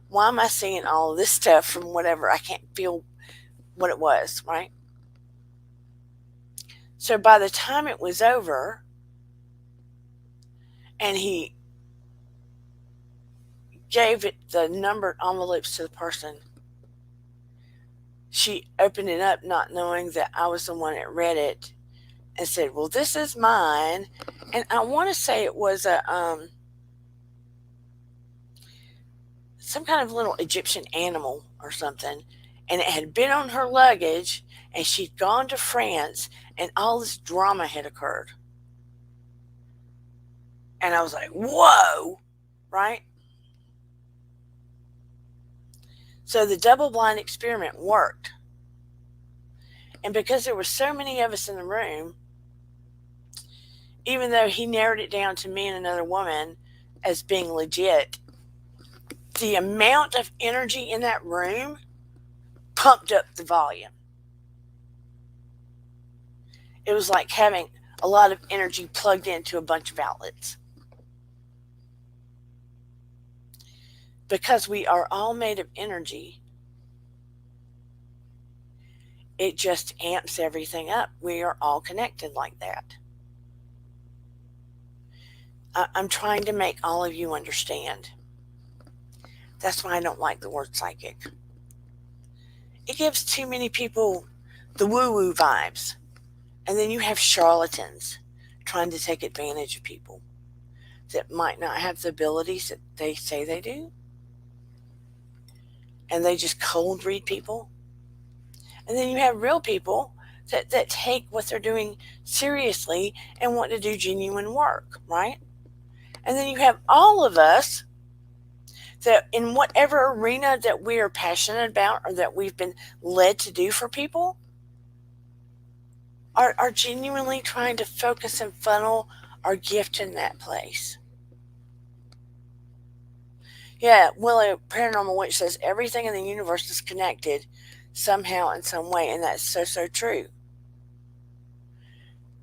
Why am I seeing all of this stuff from whatever? I can't feel what it was, right? So by the time it was over, and he gave it the numbered envelopes to the person, she opened it up not knowing that I was the one that read it, and said, well, this is mine. And I want to say it was some kind of little Egyptian animal or something, and it had been on her luggage, and she'd gone to France, and all this drama had occurred. And I was like, whoa, right? So the double-blind experiment worked. And because there were so many of us in the room, even though he narrowed it down to me and another woman as being legit, the amount of energy in that room pumped up the volume. It was like having a lot of energy plugged into a bunch of outlets. Because we are all made of energy, it just amps everything up. We are all connected like that. I'm trying to make all of you understand. That's why I don't like the word psychic. It gives too many people the woo-woo vibes. And then you have charlatans trying to take advantage of people that might not have the abilities that they say they do. And they just cold read people. And then you have real people that take what they're doing seriously and want to do genuine work, right? And then you have all of us that in whatever arena that we are passionate about or that we've been led to do for people are genuinely trying to focus and funnel our gift in that place. Yeah, Willow Paranormal Witch says everything in the universe is connected somehow in some way, and that's so true.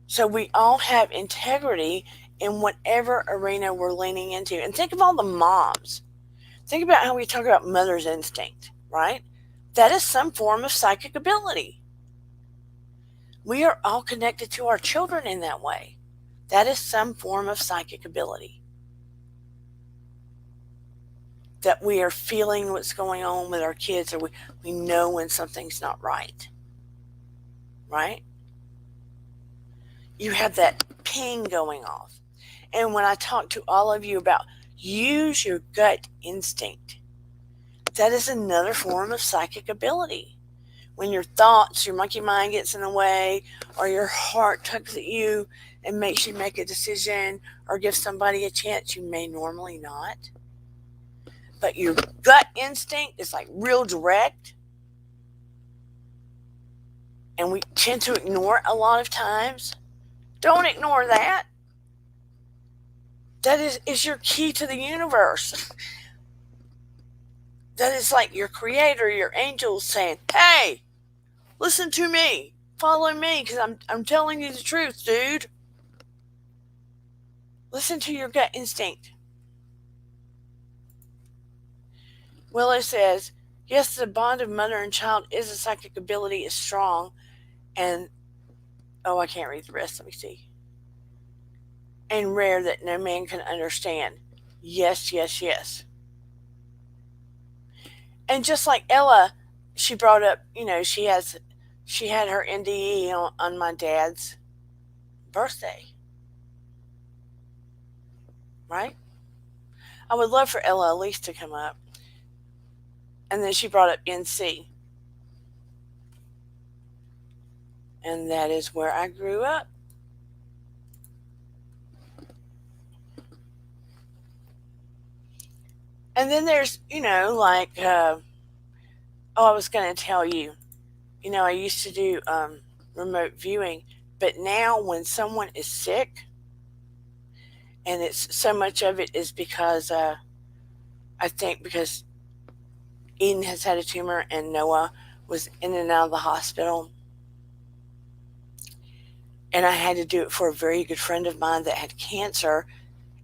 So we all have integrity in whatever arena we're leaning into. And think of all the moms. Think about how we talk about mother's instinct, right? That is some form of psychic ability. We are all connected to our children in that way. That is some form of psychic ability. That we are feeling what's going on with our kids, or we know when something's not right. Right? You have that ping going off. And when I talk to all of you about use your gut instinct, that is another form of psychic ability. When your thoughts, your monkey mind gets in the way, or your heart tugs at you and makes you make a decision or give somebody a chance you may normally not. But your gut instinct is like real direct. And we tend to ignore it a lot of times. Don't ignore that. That is your key to the universe. That is like your creator, your angels saying, hey, listen to me. Follow me because I'm telling you the truth, dude. Listen to your gut instinct. Willow says, yes, the bond of mother and child is a psychic ability, is strong. And, I can't read the rest. Let me see. And rare that no man can understand. Yes. And just like Ella, she brought up, she had her NDE on my dad's birthday. Right? I would love for Ella Elise to come up. And then she brought up NC. And that is where I grew up. And then there's, I was going to tell you, I used to do remote viewing, but now when someone is sick, and it's so much of it is because I think because Eden has had a tumor and Noah was in and out of the hospital. And I had to do it for a very good friend of mine that had cancer,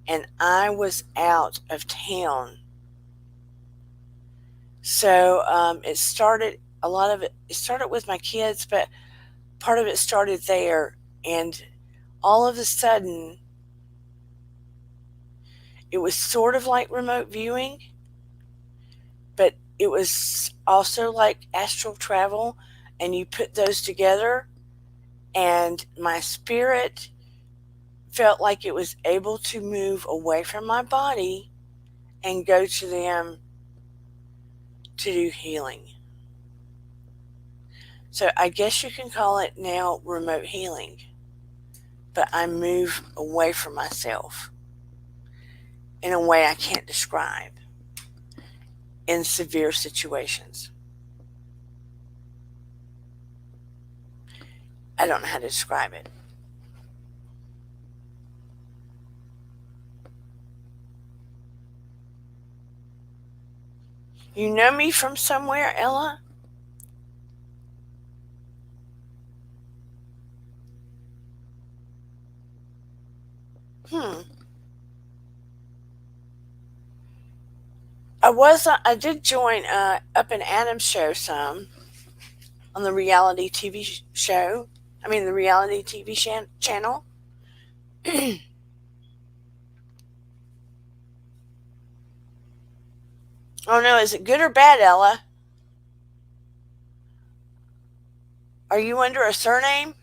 and I was out of town. So it started with my kids, but part of it started there. And all of a sudden, it was sort of like remote viewing, but it was also like astral travel. And you put those together, and my spirit felt like it was able to move away from my body and go to them to do healing. So I guess you can call it now remote healing. But I move away from myself in a way I can't describe in severe situations. I don't know how to describe it. You know me from somewhere, Ella? I did join Up in Adam's show some on the reality TV show. The reality TV channel. Oh no, is it good or bad, Ella? Are you under a surname?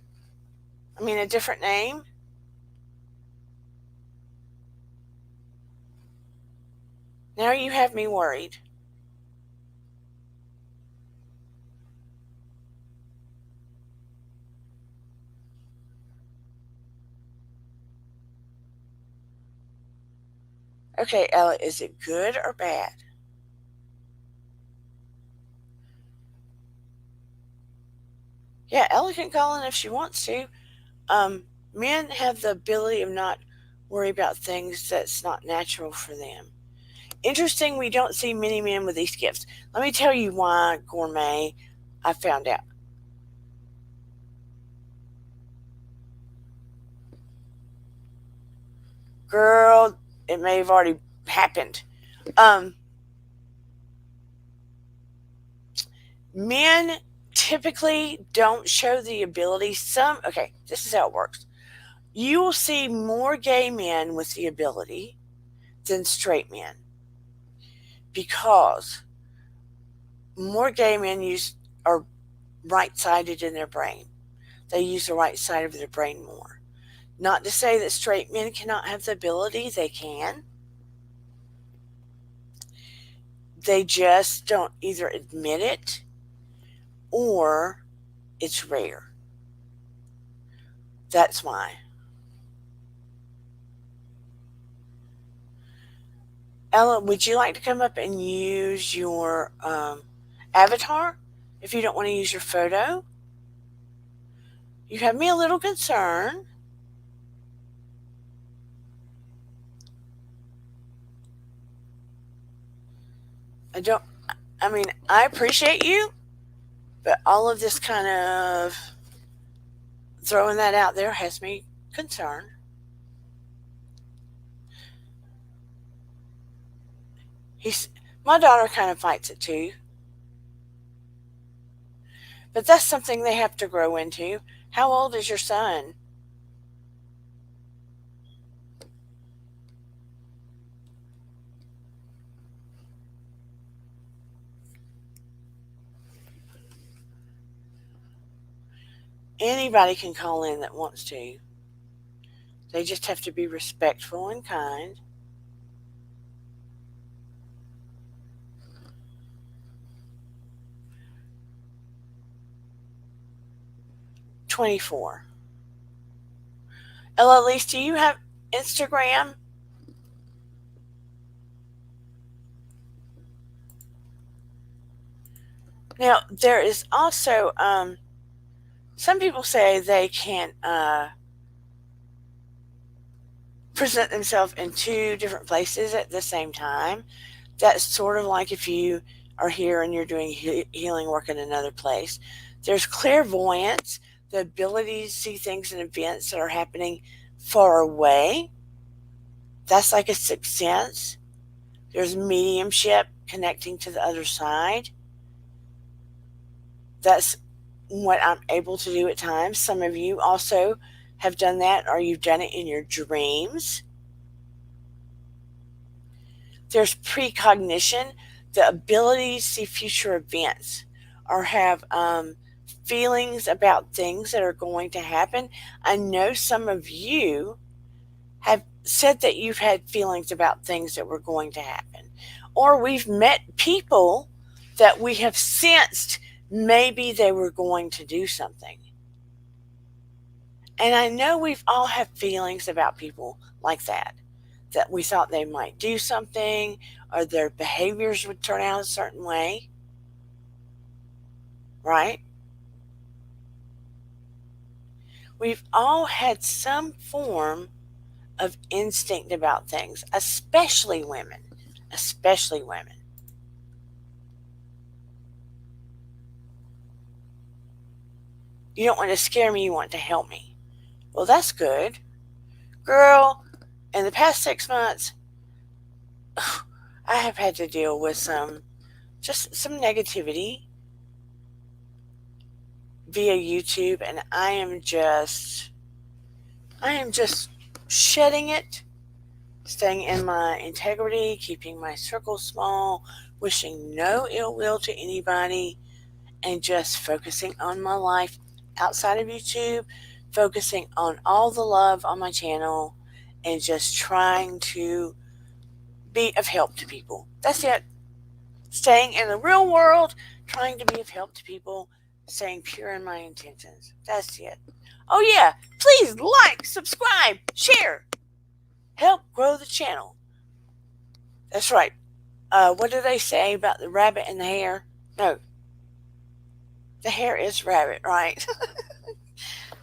I mean, a different name? Now you have me worried. Okay, Ella, is it good or bad? Yeah, Ella can call in if she wants to. Men have the ability of not worry about things that's not natural for them. Interesting, we don't see many men with these gifts. Let me tell you why, Gourmet, I found out. Girl, it may have already happened. Um, Men typically don't show the ability. Okay, this is how it works. You will see more gay men with the ability than straight men because more gay men are right-sided in their brain. They use the right side of their brain more. Not to say that straight men cannot have the ability, they can. They just don't either admit it or it's rare. That's why. Ella, would you like to come up and use your avatar if you don't want to use your photo? You have me a little concerned. I don't, I mean, I appreciate you, but all of this kind of throwing that out there has me concerned. He's, my daughter kind of fights it too, but that's something they have to grow into. How old is your son? Anybody can call in that wants to. They just have to be respectful and kind. 24. Ella, Elise, do you have Instagram? Now, there is also, some people say they can present themselves in two different places at the same time. That's sort of like if you are here and you're doing healing work in another place. There's clairvoyance, the ability to see things and events that are happening far away. That's like a sixth sense. There's mediumship, connecting to the other side. That's what I'm able to do at times. Some of you also have done that, or you've done it in your dreams. There's precognition, the ability to see future events or have feelings about things that are going to happen. I know some of you have said that you've had feelings about things that were going to happen, or we've met people that we have sensed maybe they were going to do something. And I know we've all had feelings about people like that we thought they might do something or their behaviors would turn out a certain way, right? We've all had some form of instinct about things, especially women. Especially women. You don't want to scare me, you want to help me. Well, that's good. Girl, in the past 6 months, I have had to deal with just some negativity via YouTube, and I am just shedding it, staying in my integrity, keeping my circle small, wishing no ill will to anybody, and just focusing on my life outside of YouTube, focusing on all the love on my channel, and just trying to be of help to people. That's it. Staying in the real world, trying to be of help to people, staying pure in my intentions. That's it. Oh, yeah. Please like, subscribe, share. Help grow the channel. That's right. What do they say about the rabbit and the hare? No. The hare is rabbit, right?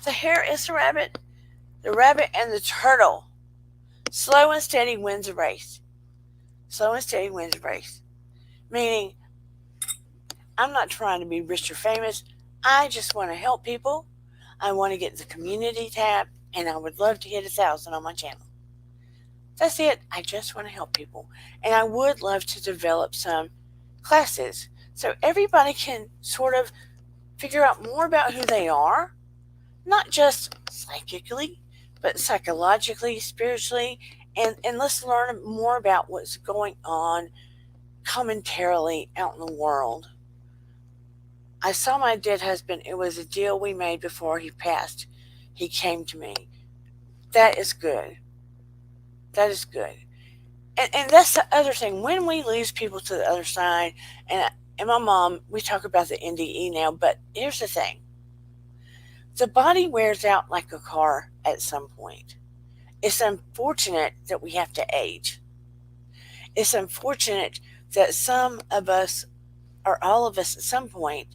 The hare is the rabbit. The rabbit and the turtle. Slow and steady wins a race. Slow and steady wins a race. Meaning, I'm not trying to be rich or famous. I just want to help people. I want to get the community tab, and I would love to hit 1,000 on my channel. That's it. I just want to help people. And I would love to develop some classes so everybody can sort of figure out more about who they are, not just psychically, but psychologically, spiritually, and let's learn more about what's going on commentarily out in the world. I saw my dead husband. It was a deal we made before he passed. He came to me. That is good. That is good. And that's the other thing. When we lose people to the other side, and my mom, we talk about the NDE now, but here's the thing. The body wears out like a car at some point. It's unfortunate that we have to age. It's unfortunate that some of us, or all of us at some point,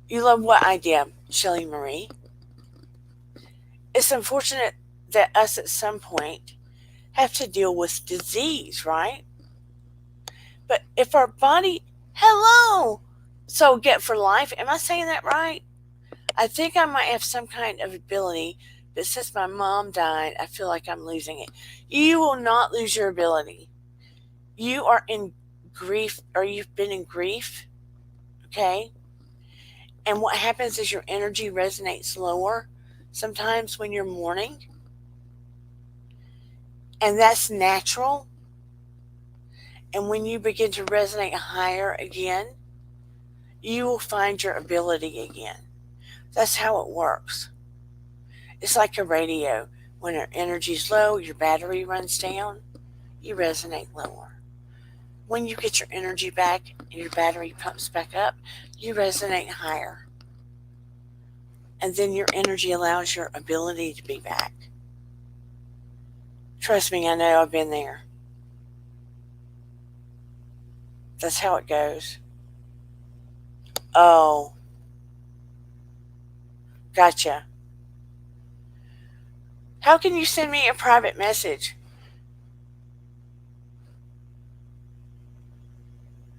you love what idea, Shelley Marie? It's unfortunate that us at some point have to deal with disease, right? But if our body, hello, so get for life, am I saying that right? I think I might have some kind of ability, but since my mom died, I feel like I'm losing it. You will not lose your ability. You are in grief, or you've been in grief, okay? And what happens is your energy resonates lower sometimes when you're mourning. And that's natural. And when you begin to resonate higher again, you will find your ability again. That's how it works. It's like a radio. When your energy's low, your battery runs down, you resonate lower. When you get your energy back and your battery pumps back up, you resonate higher. And then your energy allows your ability to be back. Trust me, I know, I've been there. That's how it goes. Oh. Gotcha. How can you send me a private message?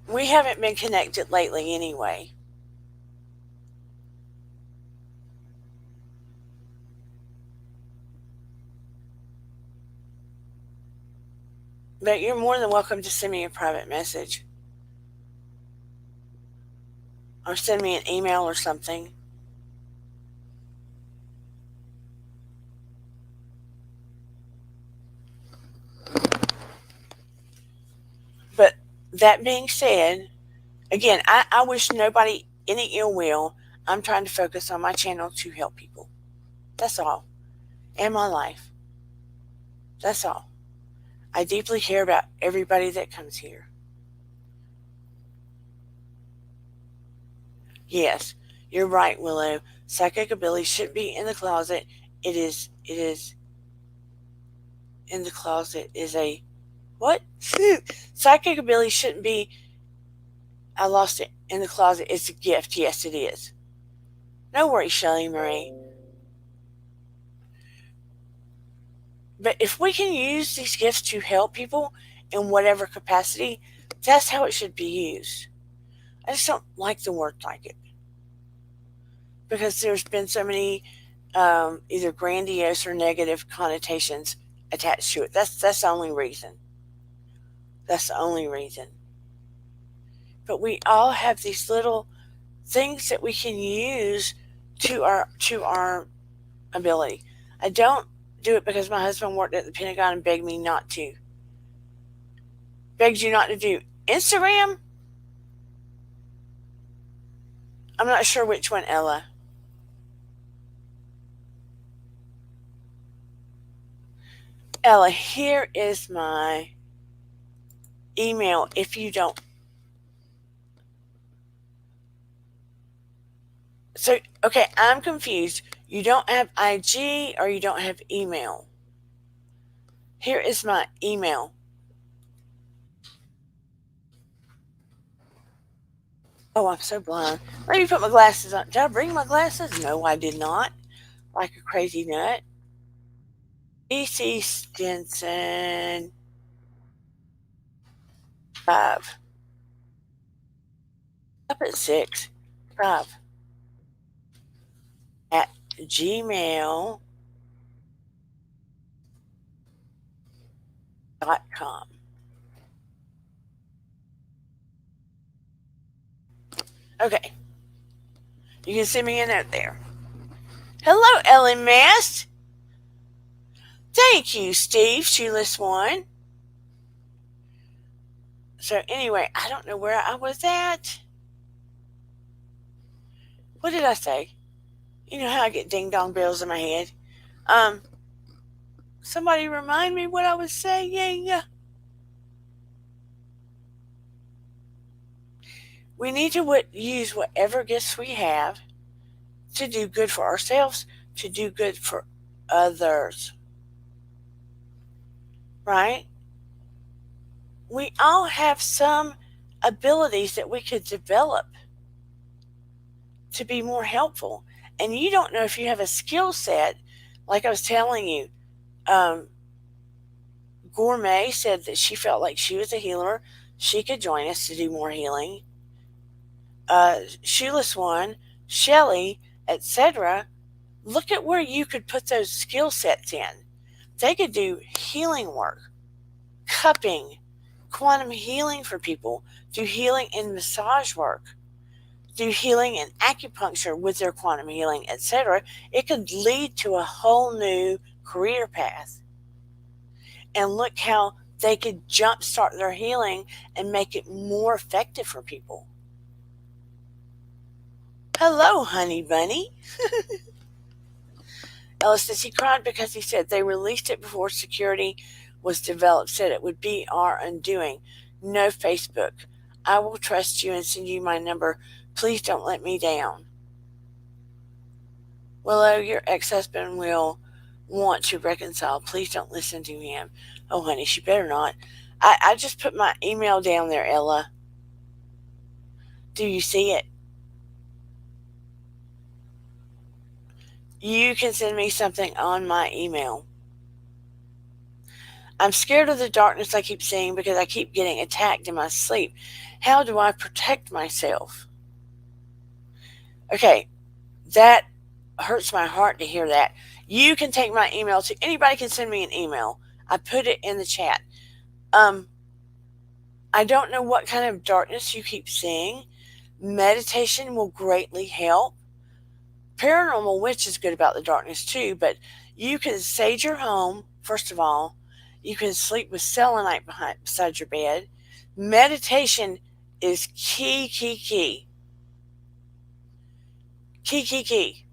We haven't been connected lately anyway. But you're more than welcome to send me a private message. Or send me an email or something. But that being said, again, I wish nobody any ill will. I'm trying to focus on my channel to help people. That's all. And my life. That's all. I deeply care about everybody that comes here. Yes, you're right, Willow. Psychic ability shouldn't be in the closet. It is in the closet is a what? Psychic ability shouldn't be, I lost it, in the closet. It's a gift. Yes, it is. No worries, Shelley Marie. But if we can use these gifts to help people in whatever capacity, that's how it should be used. I just don't like the word psychic. Because there's been so many either grandiose or negative connotations attached to it. That's the only reason. That's the only reason. But we all have these little things that we can use to our ability. I don't do it because my husband worked at the Pentagon and begged me not to. Begged you not to do Instagram, I'm not sure which one, Ella. Ella, here is my email if you don't. So, okay, I'm confused. You don't have IG or you don't have email. Here is my email. Oh, I'm so blind. Let me put my glasses on. Did I bring my glasses? No, I did not. Like a crazy nut. DC Stinson 5. Up at 6. 5. At gmail.com. Okay. You can send me a note there. Hello, Ellen Mast. Thank you, Steve, Shoeless One. So anyway, I don't know where I was at. What did I say? You know how I get ding dong bells in my head. Somebody remind me what I was saying. We need to use whatever gifts we have to do good for ourselves, to do good for others. Right? We all have some abilities that we could develop to be more helpful. And you don't know if you have a skill set, like I was telling you. Gourmet said that she felt like she was a healer. She could join us to do more healing. Shoeless One, Shelly, etc. Look at where you could put those skill sets in. They could do healing work, cupping, quantum healing for people, do healing in massage work, do healing in acupuncture with their quantum healing, etc. It could lead to a whole new career path. And look how they could jumpstart their healing and make it more effective for people. Hello, honey bunny. Ella says he cried because he said they released it before security was developed, said it would be our undoing. No Facebook. I will trust you and send you my number. Please don't let me down. Willow, your ex-husband will want to reconcile. Please don't listen to him. Oh, honey, she better not. I just put my email down there, Ella. Do you see it? You can send me something on my email. I'm scared of the darkness I keep seeing because I keep getting attacked in my sleep. How do I protect myself? Okay, that hurts my heart to hear that. You can take my email to anybody can send me an email. I put it in the chat. I don't know what kind of darkness you keep seeing. Meditation will greatly help. Paranormal Witch is good about the darkness too, but you can sage your home, first of all. You can sleep with selenite beside your bed. Meditation is key. Key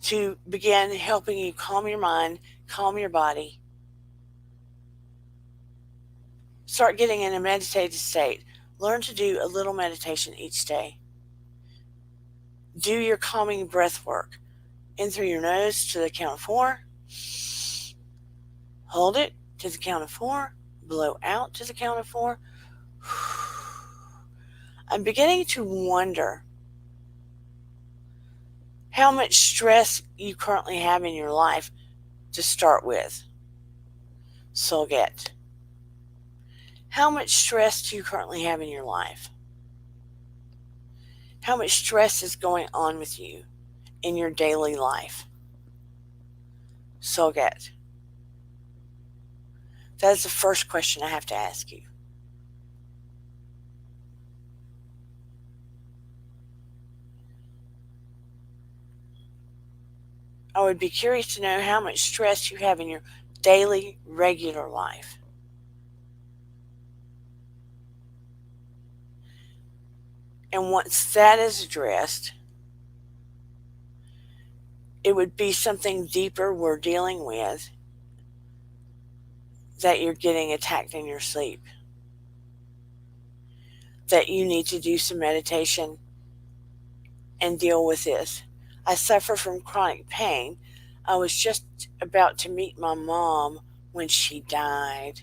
to begin helping you calm your mind, calm your body. Start getting in a meditative state. Learn to do a little meditation each day. Do your calming breath work. In through your nose to the count of 4. Hold it to the count of 4. Blow out to the count of 4. I'm beginning to wonder how much stress you currently have in your life to start with. Solget. How much stress do you currently have in your life? How much stress is going on with you in your daily life? Solget. That is the first question I have to ask you. I would be curious to know how much stress you have in your daily, regular life. And once that is addressed, it would be something deeper we're dealing with, that you're getting attacked in your sleep, that you need to do some meditation and deal with this. I suffer from chronic pain. I was just about to meet my mom when she died.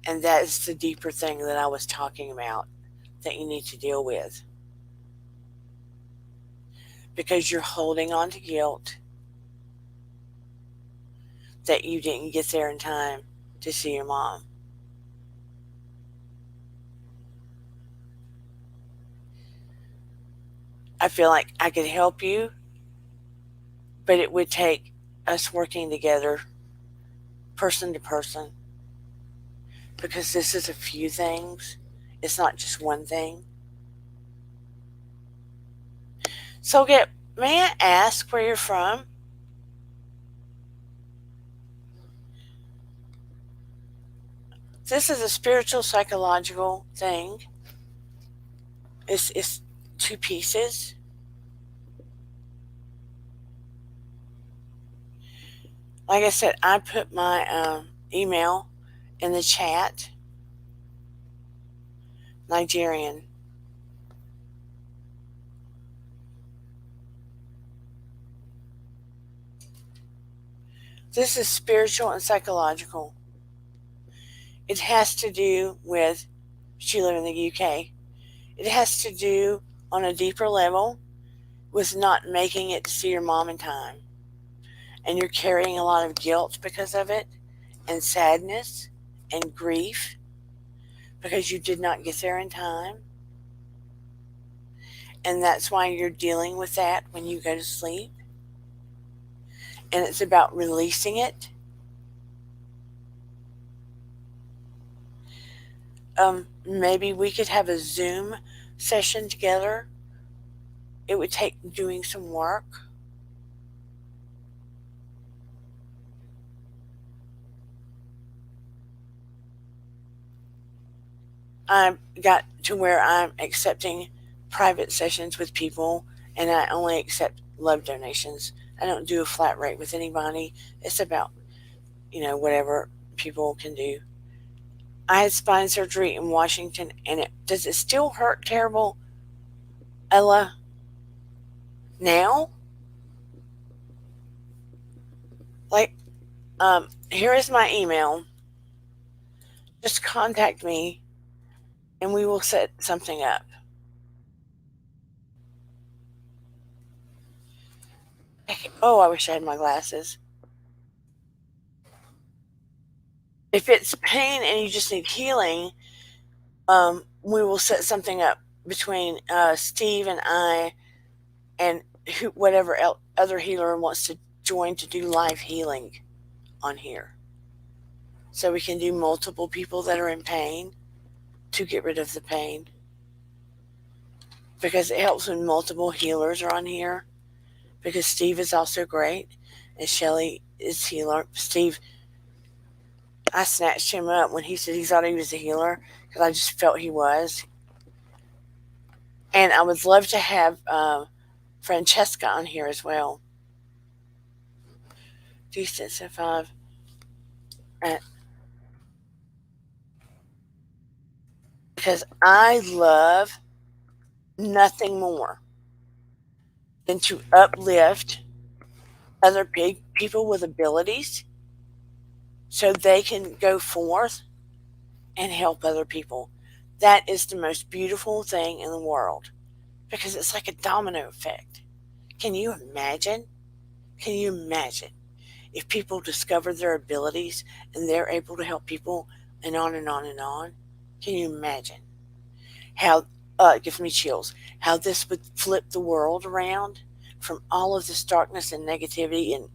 And that is the deeper thing that I was talking about that you need to deal with. Because you're holding on to guilt that you didn't get there in time to see your mom. I feel like I could help you, but it would take us working together, person to person, because this is a few things. It's not just one thing. So, may I ask where you're from? This is a spiritual, psychological thing. It's two pieces. Like I said, I put my email in the chat. Nigerian. This is spiritual and psychological. It has to do with, she lived in the UK. It has to do on a deeper level with not making it to see your mom in time. And you're carrying a lot of guilt because of it, and sadness and grief because you did not get there in time. And that's why you're dealing with that when you go to sleep. And it's about releasing it. Maybe we could have a Zoom session together. It would take doing some work. I got to where I'm accepting private sessions with people, and I only accept love donations. I don't do a flat rate with anybody. It's about, whatever people can do. I had spine surgery in Washington, and does it still hurt terrible, Ella? Now? Like, here is my email. Just contact me, and we will set something up. Oh, I wish I had my glasses. If it's pain and you just need healing, we will set something up between Steve and I, and whatever other healer wants to join to do live healing on here. So we can do multiple people that are in pain to get rid of the pain. Because it helps when multiple healers are on here. Because Steve is also great, and Shelly is healer. Steve, I snatched him up when he said he thought he was a healer, because I just felt he was. And I would love to have Francesca on here as well. D65. Because I love nothing more than to uplift other big people with abilities so they can go forth and help other people. That is the most beautiful thing in the world, because it's like a domino effect. Can you imagine? Can you imagine if people discover their abilities and they're able to help people, and on and on and on? Can you imagine how, it gives me chills, how this would flip the world around from all of this darkness and negativity and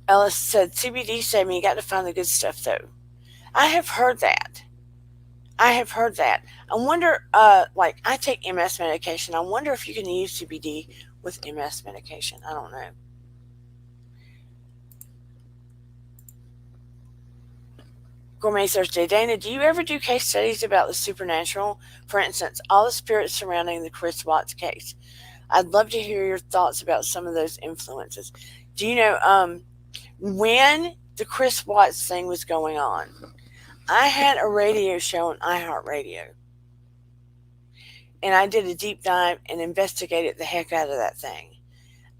Ellis said, CBD saved me. You got to find the good stuff, though. I have heard that. I wonder, I take MS medication. I wonder if you can use CBD with MS medication. I don't know. Gourmet Thursday. Dana, do you ever do case studies about the supernatural? For instance, all the spirits surrounding the Chris Watts case. I'd love to hear your thoughts about some of those influences. Do you know, when the Chris Watts thing was going on, I had a radio show on iHeartRadio. And I did a deep dive and investigated the heck out of that thing.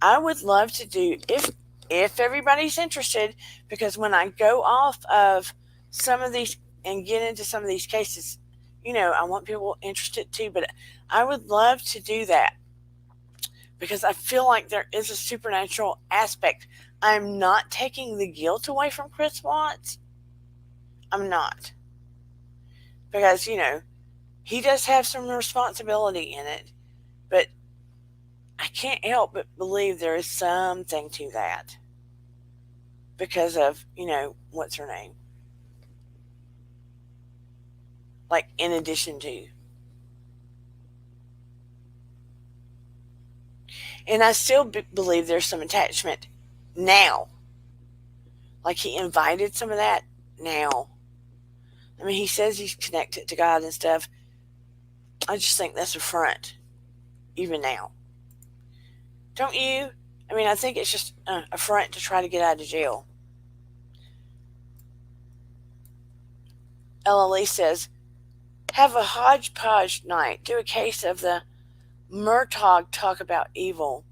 I would love to do, if everybody's interested, because when I go off of some of these and get into some of these cases, I want people interested too, but I would love to do that because I feel like there is a supernatural aspect. I'm not taking the guilt away from Chris Watts. I'm not. Because, he does have some responsibility in it, but I can't help but believe there is something to that because of, what's her name? Like, in addition to. And I still believe there's some attachment now. Like, he invited some of that now. I mean, he says he's connected to God and stuff. I just think that's a front, even now. Don't you? I mean, I think it's just a front to try to get out of jail. LLE says, have a hodgepodge night. Do a case of the Murtaugh talk about evil.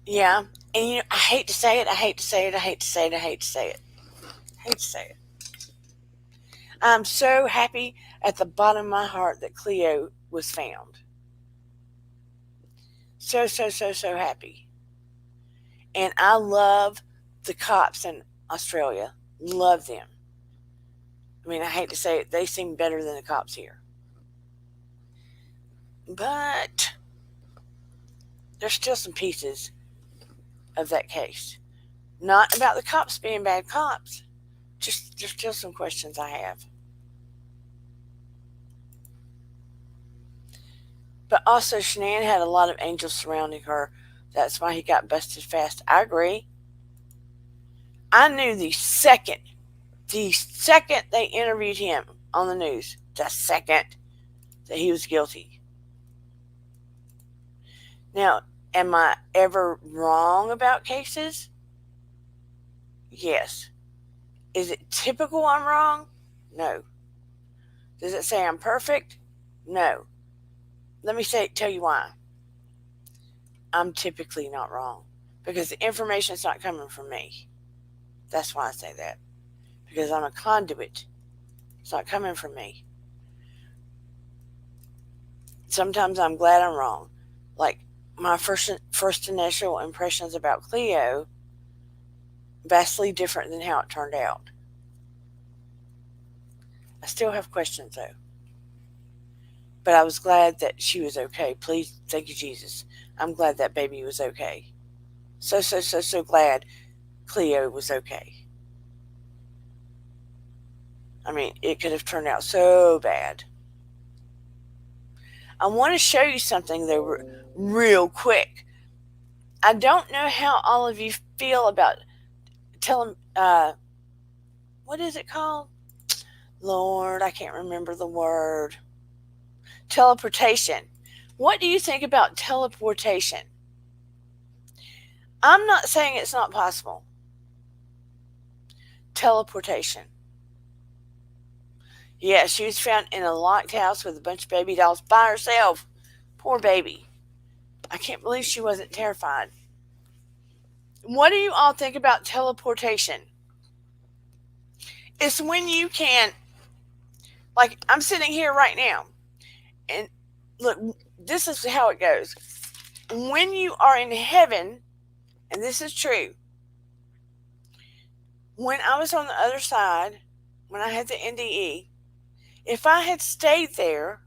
Yeah. And I hate to say it. I hate to say it. I hate to say it. I hate to say it. I hate to say it. I'm so happy at the bottom of my heart that Cleo was found. So, so, so, so happy. And I love the cops in Australia. Love them. I mean, I hate to say it, they seem better than the cops here. But there's still some pieces of that case. Not about the cops being bad cops. Just there's still some questions I have. But also, Shanann had a lot of angels surrounding her. That's why he got busted fast. I agree. I knew the second they interviewed him on the news, the second that he was guilty. Now, am I ever wrong about cases? Yes. Is it typical I'm wrong? No. Does it say I'm perfect? No. Let me tell you why. I'm typically not wrong. Because the information's not coming from me. That's why I say that. Because I'm a conduit. It's not coming from me. Sometimes I'm glad I'm wrong. Like my first initial impressions about Cleo, vastly different than how it turned out. I still have questions though. But I was glad that she was okay. Please, thank you, Jesus. I'm glad that baby was okay. So, so, so, so glad Cleo was okay. I mean, it could have turned out so bad. I want to show you something though, real quick. I don't know how all of you feel about what is it called? Lord, I can't remember the word. Teleportation. What do you think about teleportation? I'm not saying it's not possible. Teleportation. Yeah, she was found in a locked house with a bunch of baby dolls by herself. Poor baby. I can't believe she wasn't terrified. What do you all think about teleportation? It's when you can, like, I'm sitting here right now, and look, this is how it goes. When you are in heaven, and this is true, when I was on the other side, when I had the NDE, if I had stayed there,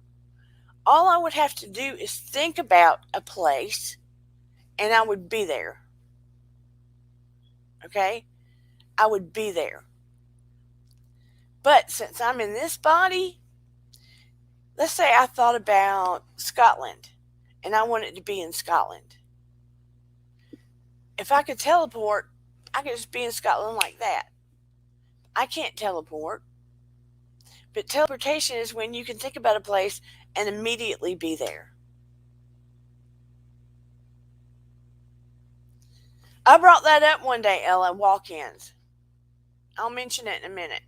all I would have to do is think about a place, and I would be there. Okay? I would be there. But since I'm in this body, let's say I thought about Scotland, and I wanted to be in Scotland. If I could teleport, I could just be in Scotland like that. I can't teleport. But teleportation is when you can think about a place and immediately be there. I brought that up one day, Ella, walk-ins. I'll mention it in a minute.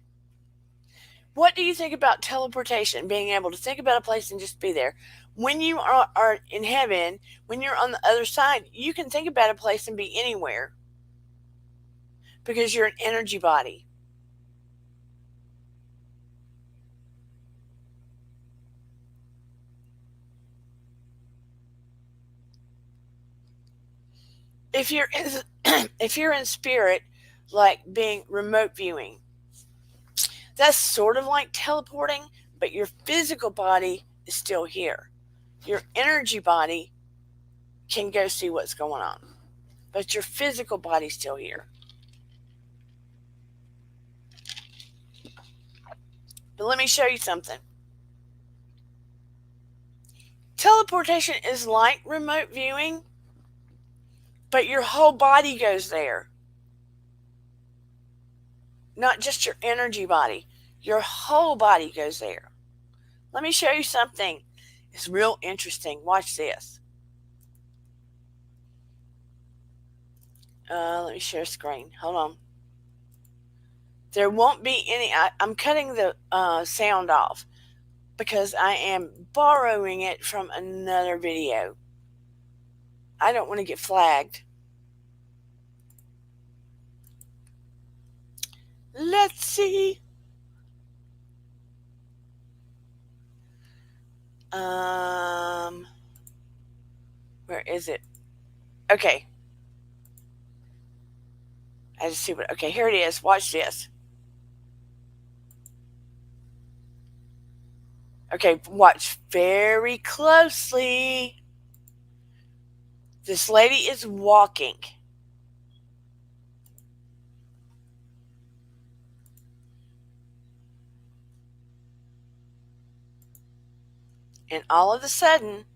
What do you think about teleportation, being able to think about a place and just be there? When you are in heaven, when you're on the other side, you can think about a place and be anywhere because you're an energy body. If you're if you're in spirit, like being remote viewing, that's sort of like teleporting, but your physical body is still here. Your energy body can go see what's going on, but your physical body's still here. But let me show you something. Teleportation is like remote viewing, but your whole body goes there. Not just your energy body, your whole body goes there. Let me show you something. It's real interesting. Watch this. Let me share screen. Hold on. There won't be any. I'm cutting the sound off because I am borrowing it from another video. I don't want to get flagged. Let's see. Where is it? Okay. I just see what. Okay, here it is. Watch this. Okay, watch very closely. This lady is walking. And all of a sudden,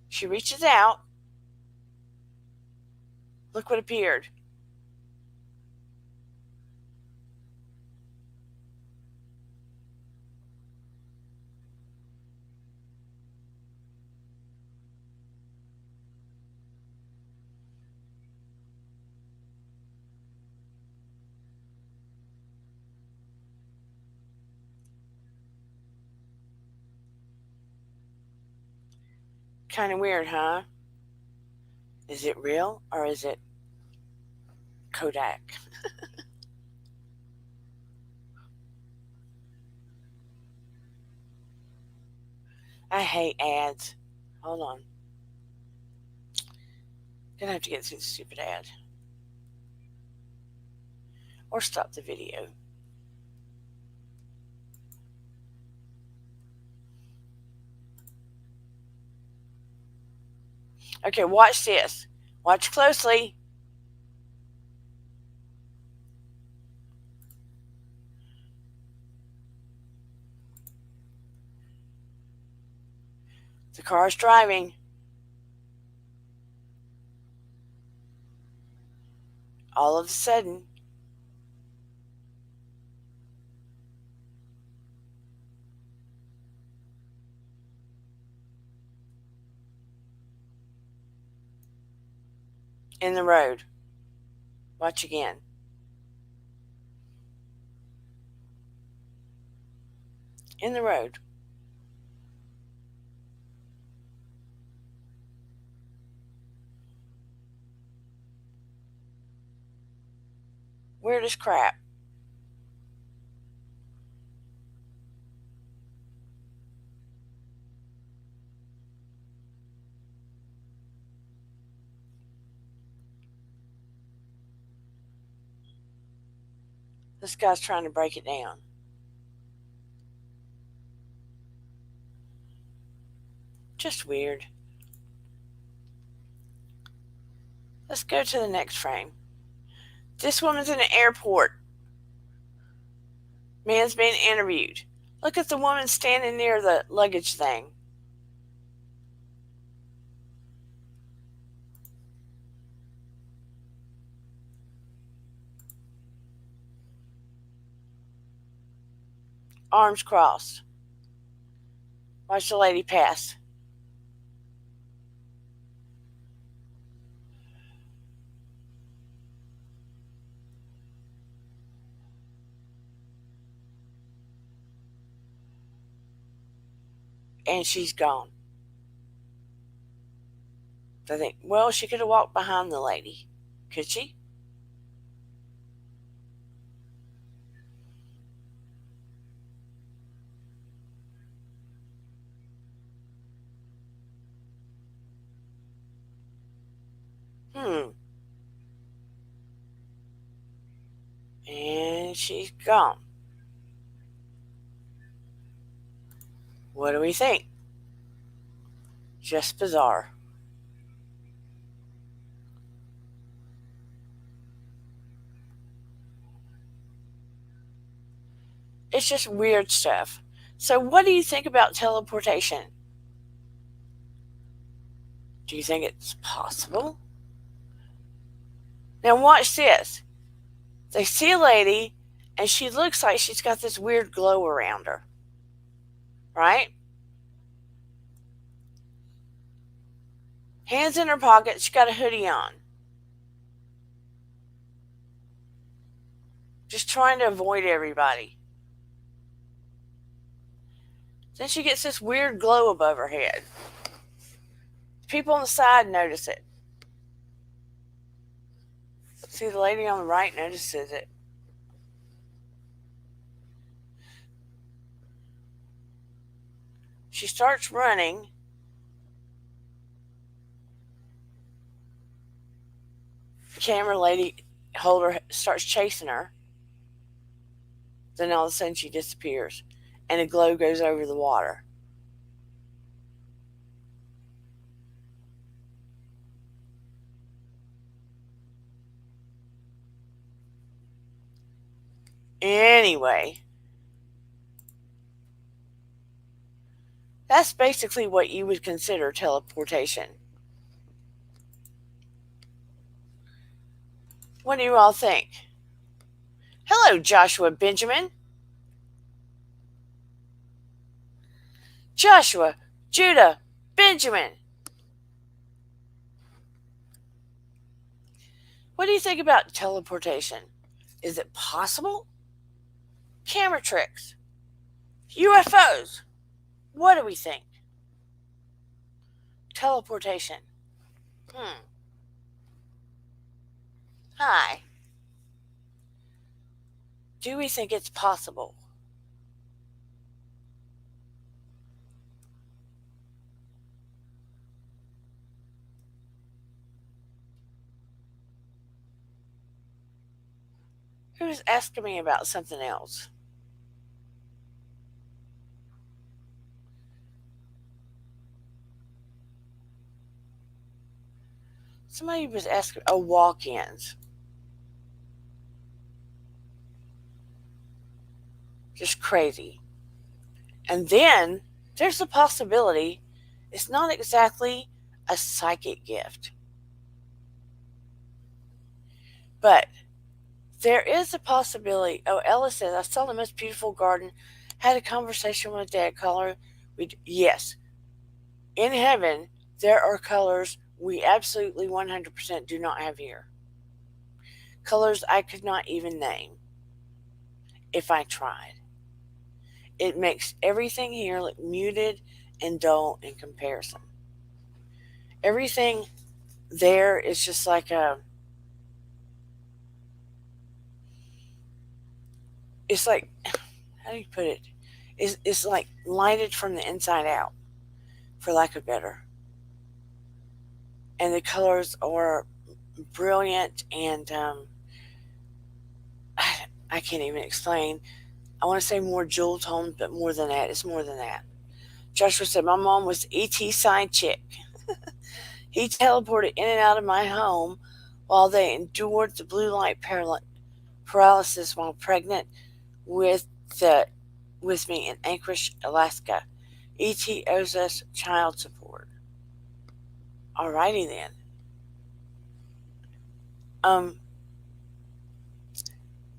she reaches out. Look what appeared. Kind of weird, huh? Is it real or is it Kodak? I hate ads. Hold on. Gonna have to get through the stupid ad. Or stop the video. Okay, watch this. Watch closely. The car is driving. All of a sudden, in the road. Watch again. In the road. Weird as crap. This guy's trying to break it down. Just weird. Let's go to the next frame. This woman's in an airport. Man's being interviewed. Look at the woman standing near the luggage thing. Arms crossed. Watch the lady pass. And she's gone. I think, well, she could have walked behind the lady. Could she? And she's gone. What do we think? Just bizarre. It's just weird stuff. So, what do you think about teleportation? Do you think it's possible? Now, watch this. They see a lady, and she looks like she's got this weird glow around her. Right? Hands in her pocket, she's got a hoodie on. Just trying to avoid everybody. Then she gets this weird glow above her head. People on the side notice it. See, the lady on the right notices it. She starts running. The camera lady holder starts chasing her. Then all of a sudden she disappears, and a glow goes over the water. Anyway, that's basically what you would consider teleportation. What do you all think? Hello, Joshua Benjamin. Joshua, Judah, Benjamin. What do you think about teleportation? Is it possible? Camera tricks. UFOs. What do we think? Teleportation. Hi. Do we think it's possible? Who's asking me about something else? Somebody was asking, walk-ins. Just crazy. And then there's the possibility it's not exactly a psychic gift. But there is a possibility. Oh, Ella says, I saw the most beautiful garden, had a conversation with a dad caller. Yes, in heaven, there are colors we absolutely 100% do not have here. Colors I could not even name if I tried. It makes everything here look muted and dull in comparison. Everything there is just like it's like, how do you put it? It's like lighted from the inside out, for lack of better. And the colors are brilliant, and I can't even explain. I want to say more jewel tone, but more than that. It's more than that. Joshua said, my mom was E.T. side chick. He teleported in and out of my home while they endured the blue light paralysis while pregnant with the with me in Anchorage, Alaska. ET owes us child support. Alrighty then.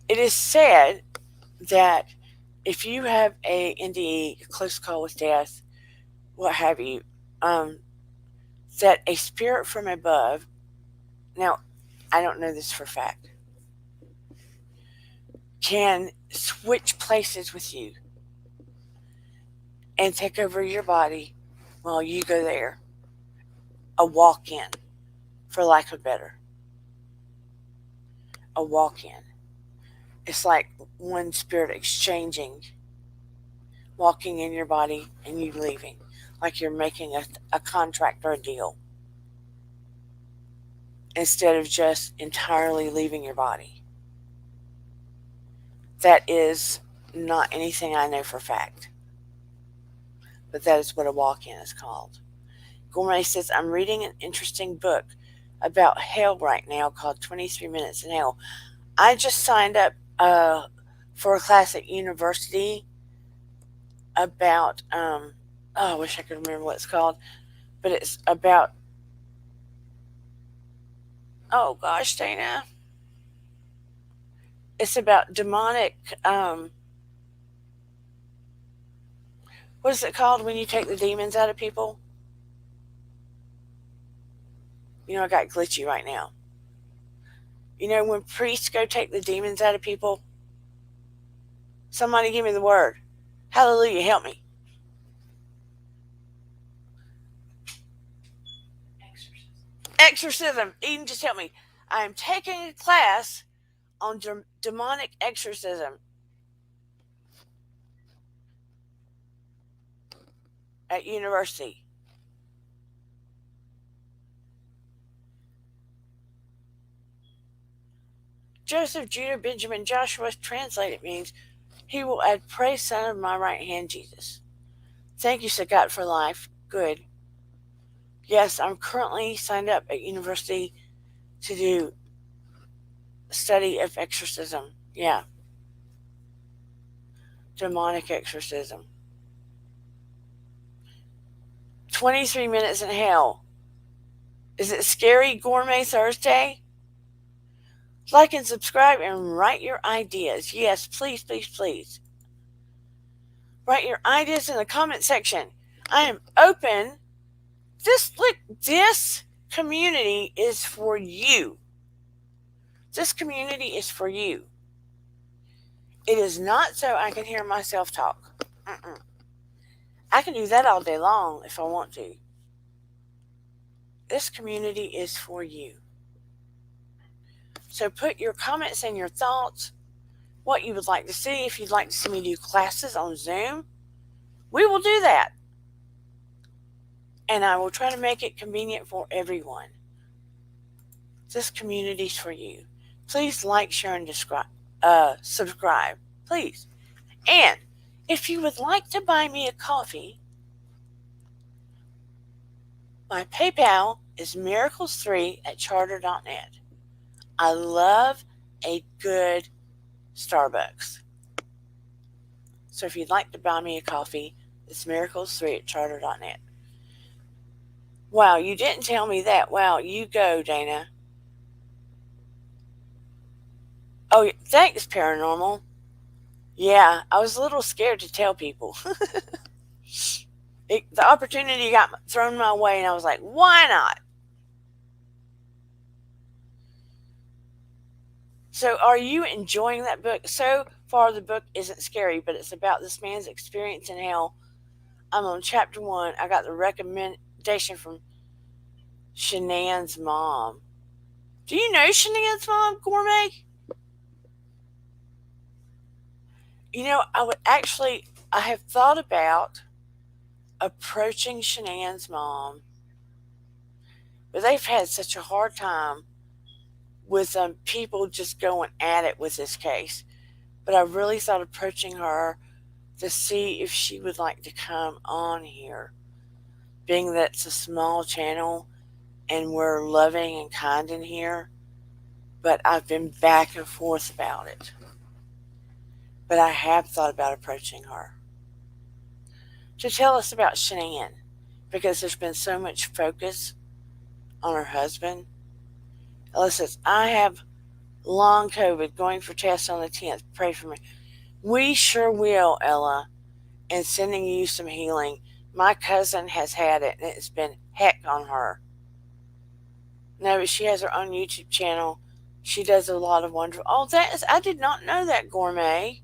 It is said that if you have a NDE, close call with death, what have you, that a spirit from above, now I don't know this for a fact, can switch places with you and take over your body while you go there. A walk in, for lack of better. A walk in. It's like one spirit exchanging, walking in your body and you leaving, like you're making a contract or a deal, instead of just entirely leaving your body. That is not anything I know for a fact, but that is what a walk-in is called. Gourmet says, I'm reading an interesting book about hell right now called 23 Minutes in Hell. I just signed up for a class at university about, I wish I could remember what it's called, but it's about, oh gosh, Dana, it's about demonic, what is it called when you take the demons out of people? You know, I got glitchy right now. You know, when priests go take the demons out of people, somebody give me the word. Hallelujah, help me. Exorcism. Eden, just help me. I am taking a class on demonic exorcism at university. Joseph, Judah, Benjamin, Joshua translated means he will add praise, son of my right hand, Jesus. Thank you, Sagat, for life. Good. Yes, I'm currently signed up at university to do study of exorcism. Yeah. Demonic exorcism. 23 Minutes in Hell. Is it Scary Gourmet Thursday? Like and subscribe and write your ideas. Yes, please, please, please. Write your ideas in the comment section. I am open. This community is for you. This community is for you. It is not so I can hear myself talk. I can do that all day long if I want to. This community is for you. So put your comments and your thoughts, what you would like to see. If you'd like to see me do classes on Zoom, we will do that. And I will try to make it convenient for everyone. This community is for you. Please like, share, and subscribe. Please. And if you would like to buy me a coffee, my PayPal is miracles3@charter.net. I love a good Starbucks. So if you'd like to buy me a coffee, it's miracles3@charter.net. Wow, you didn't tell me that. Wow, you go, Dana. Oh, thanks, Paranormal. Yeah, I was a little scared to tell people. The opportunity got thrown my way, and I was like, why not? So are you enjoying that book? So far, the book isn't scary, but it's about this man's experience in hell. I'm on chapter 1. I got the recommendation from Shanann's mom. Do you know Shanann's mom, Gourmet? You know, I have thought about approaching Shanann's mom, but they've had such a hard time with people just going at it with this case. But I really thought approaching her to see if she would like to come on here, being that it's a small channel and we're loving and kind in here. But I've been back and forth about it. but I have thought about approaching her to tell us about Shan, because there's been so much focus on her husband. Ella says, I have long COVID, going for tests on the 10th. Pray for me. We sure will, Ella, and sending you some healing. My cousin has had it, and it's been heck on her. No, but she has her own YouTube channel. She does a lot of wonderful. Oh, I did not know that, Gourmet.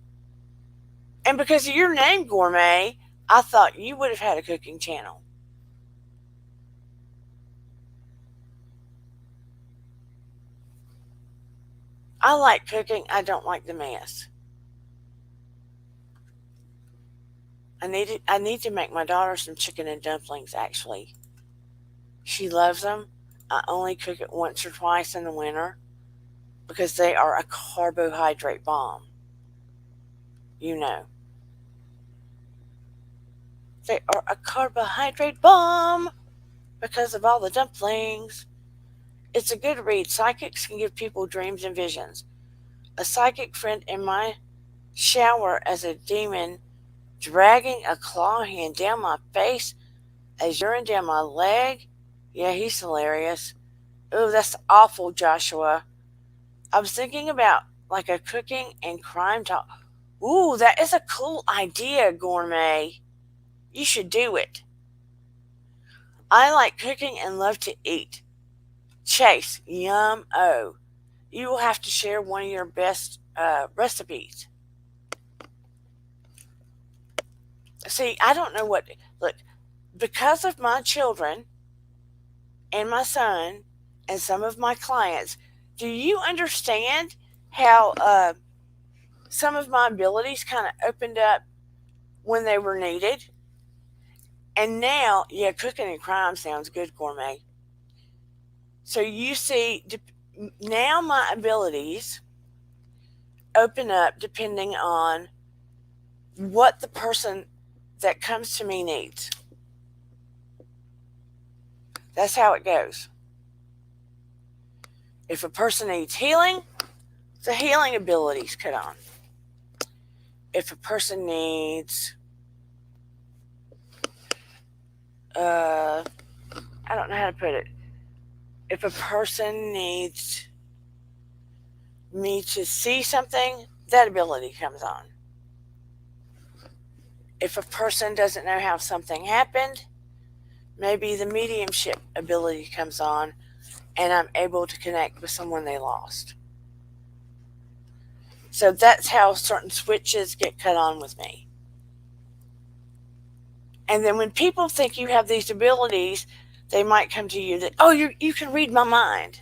And because of your name, Gourmet, I thought you would have had a cooking channel. I like cooking. I don't like the mess. I need to make my daughter some chicken and dumplings, actually. She loves them. I only cook it once or twice in the winter because they are a carbohydrate bomb. You know. They are a carbohydrate bomb because of all the dumplings. It's a good read. Psychics can give people dreams and visions. A psychic friend in my shower as a demon dragging a claw hand down my face as urine down my leg. Yeah, he's hilarious. Ooh, that's awful, Joshua. I was thinking about like a cooking and crime talk. Ooh, that is a cool idea, Gourmet. You should do it. I like cooking and love to eat. Chase, yum, oh. You will have to share one of your best recipes. See, I don't know what. Look, because of my children and my son and some of my clients, do you understand how some of my abilities kind of opened up when they were needed? And now, yeah, cooking and crime sounds good, Gourmet. So you see, now my abilities open up depending on what the person that comes to me needs. That's how it goes. If a person needs healing, the healing abilities cut on. If a person needs, I don't know how to put it. If a person needs me to see something, that ability comes on. If a person doesn't know how something happened, maybe the mediumship ability comes on and I'm able to connect with someone they lost. So that's how certain switches get cut on with me. And then when people think you have these abilities, they might come to you that, oh, you can read my mind.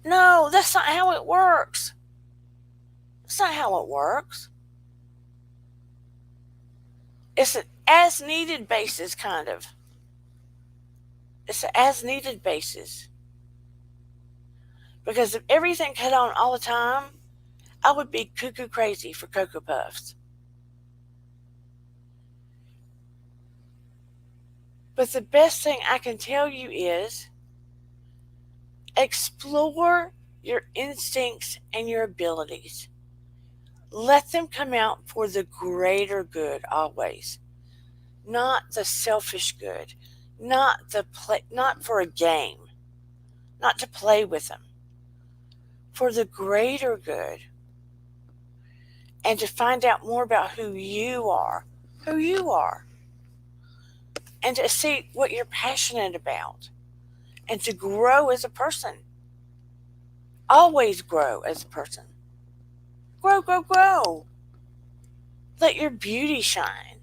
No, that's not how it works. That's not how it works. It's an as needed basis, kind of. It's an as needed basis. Because if everything cut on all the time, I would be cuckoo crazy for Cocoa Puffs. But the best thing I can tell you is explore your instincts and your abilities. Let them come out for the greater good always, not the selfish good, not for a game, not to play with them, for the greater good, and to find out more about who you are, and to see what you're passionate about, and to grow as a person. Always grow as a person. Grow, grow, grow. Let your beauty shine.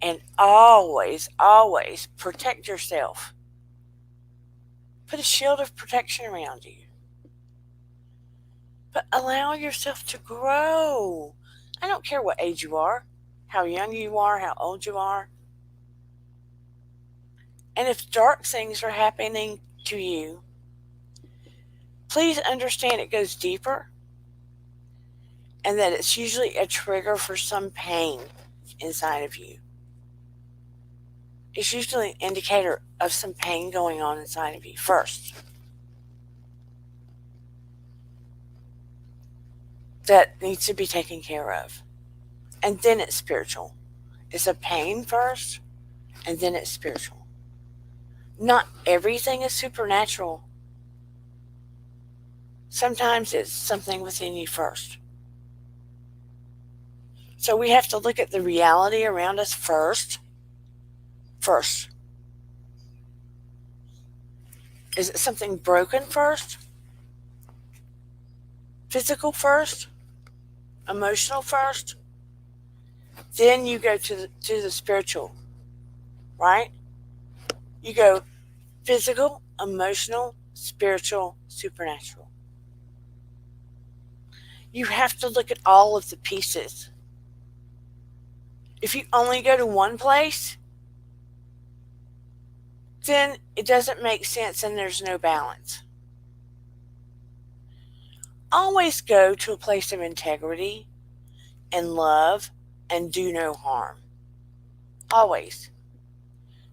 And always, always protect yourself. Put a shield of protection around you. But allow yourself to grow. I don't care what age you are, how young you are, how old you are. And if dark things are happening to you, please understand it goes deeper and that it's usually a trigger for some pain inside of you. It's usually an indicator of some pain going on inside of you first. that needs to be taken care of. And then it's spiritual. It's a pain first, and then it's spiritual. Not everything is supernatural. Sometimes it's something within you first. So we have to look at the reality around us first. First. Is it something broken first? Physical first? Emotional first? Then you go to the spiritual, right? You go physical, emotional, spiritual, supernatural. You have to look at all of the pieces. If you only go to one place, then it doesn't make sense and there's no balance. Always go to a place of integrity and love and do no harm. Always.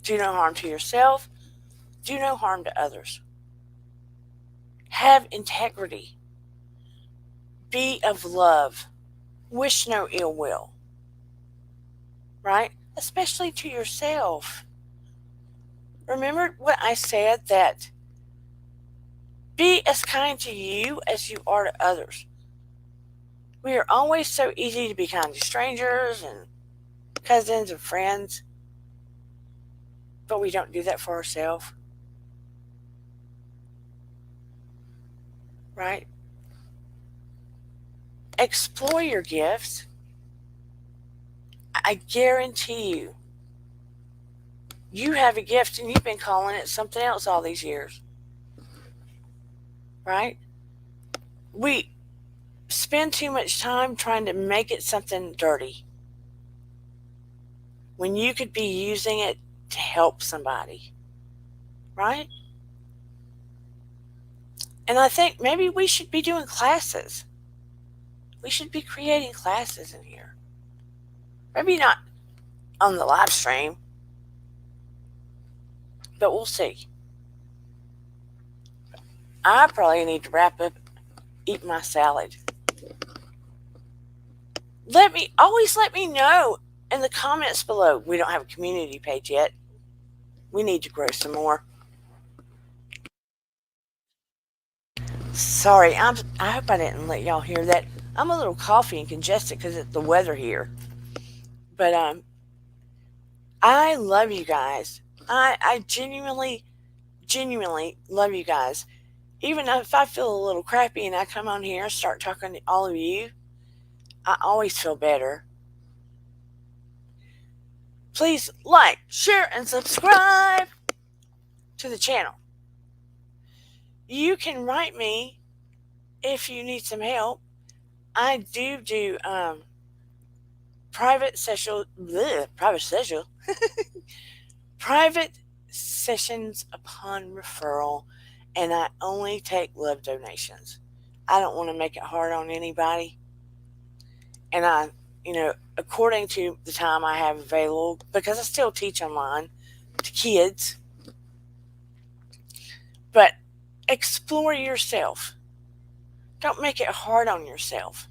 Do no harm to yourself. Do no harm to others. Have integrity. Be of love. Wish no ill will. Right? Especially to yourself. Remember what I said, that be as kind to you as you are to others. We are always so easy to be kind to strangers and cousins and friends, but we don't do that for ourselves. Right? Explore your gifts. I guarantee you, you have a gift and you've been calling it something else all these years. Right? We spend too much time trying to make it something dirty when you could be using it to help somebody. Right? And I think maybe we should be doing classes. We should be creating classes in here. Maybe not on the live stream, but we'll see. I probably need to wrap up, eat my salad. Always let me know in the comments below. We don't have a community page yet. We need to grow some more. Sorry, I hope I didn't let y'all hear that. I'm a little coffee and congested because of the weather here. But I love you guys. I genuinely love you guys. Even if I feel a little crappy and I come on here and start talking to all of you, I always feel better. Please like, share, and subscribe to the channel. You can write me if you need some help. I do private sessions upon referral, and I only take love donations. I don't want to make it hard on anybody. And I, according to the time I have available, because I still teach online to kids. But explore yourself. Don't make it hard on yourself.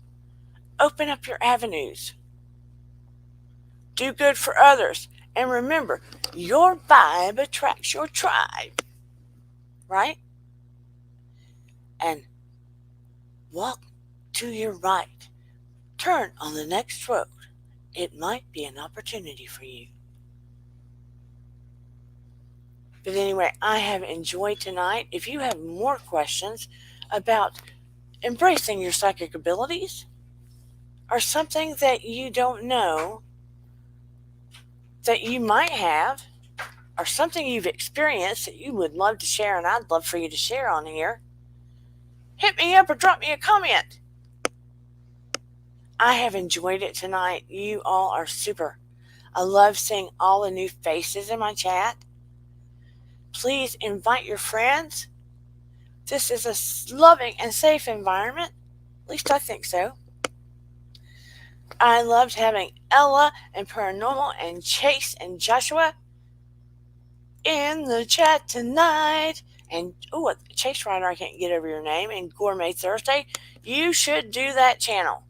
Open up your avenues. Do good for others. And remember, your vibe attracts your tribe. Right? And walk to your right. Turn on the next road. It might be an opportunity for you. But anyway, I have enjoyed tonight. If you have more questions about embracing your psychic abilities, or something that you don't know that you might have, or something you've experienced that you would love to share, and I'd love for you to share on here, hit me up or drop me a comment. I have enjoyed it tonight. You all are super. I love seeing all the new faces in my chat. Please invite your friends. This is a loving and safe environment. At least I think so. I loved having Ella and Paranormal and Chase and Joshua in the chat tonight. And Chase Ryder, I can't get over your name. And Gourmet Thursday, You should do that channel.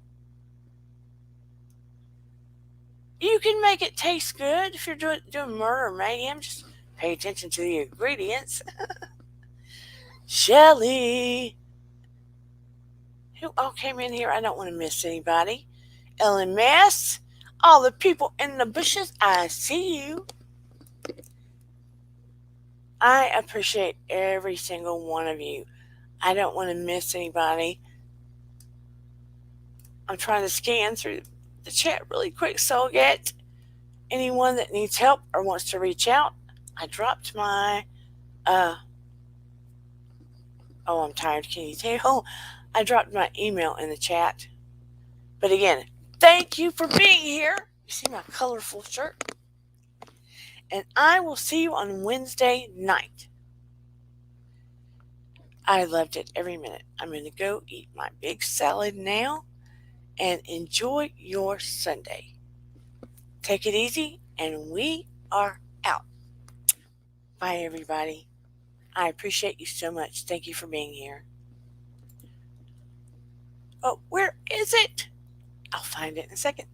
You can make it taste good if you're doing murder medium. Just pay attention to the ingredients. Shelly, who all came in here? I don't want to miss anybody. Ellen Mess, all the people in the bushes, I see you. I appreciate every single one of you. I don't want to miss anybody. I'm trying to scan through the chat really quick so I'll get anyone that needs help or wants to reach out. I dropped my I'm tired, can you tell? I dropped my email in the chat. But again, thank you for being here. You see my colorful shirt? And I will see you on Wednesday night. I loved it every minute. I'm going to go eat my big salad now and enjoy your Sunday. Take it easy, and we are out. Bye, everybody. I appreciate you so much. Thank you for being here. Oh, where is it? I'll find it in a second.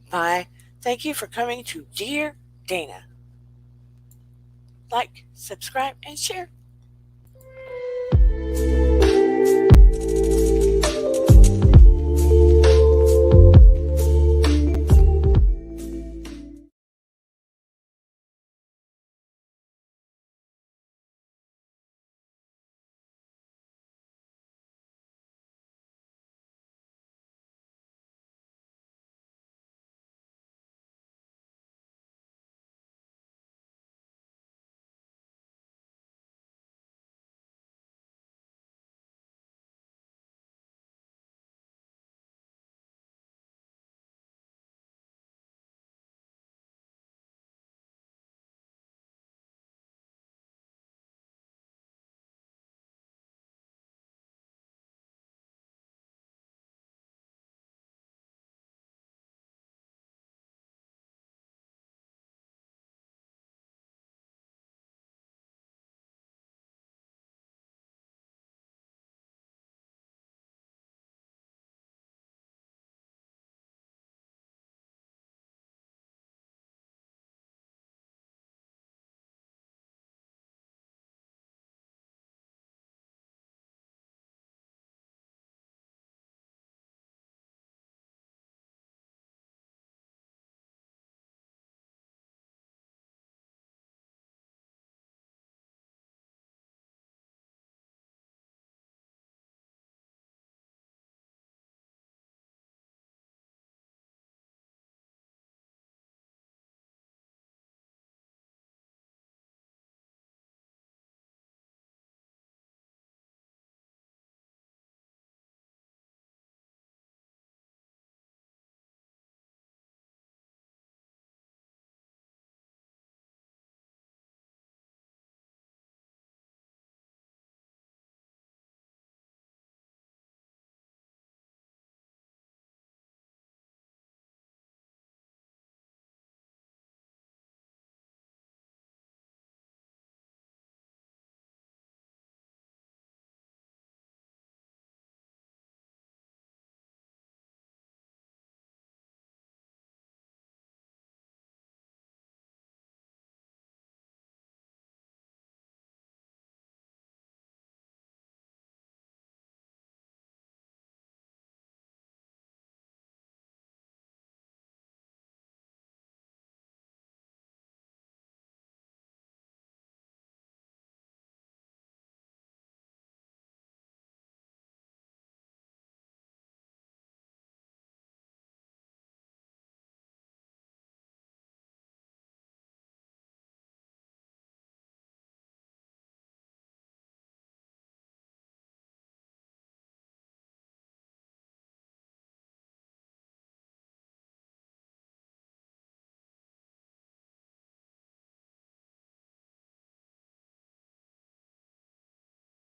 Bye. Thank you for coming to Dear Dana. Like, subscribe, and share.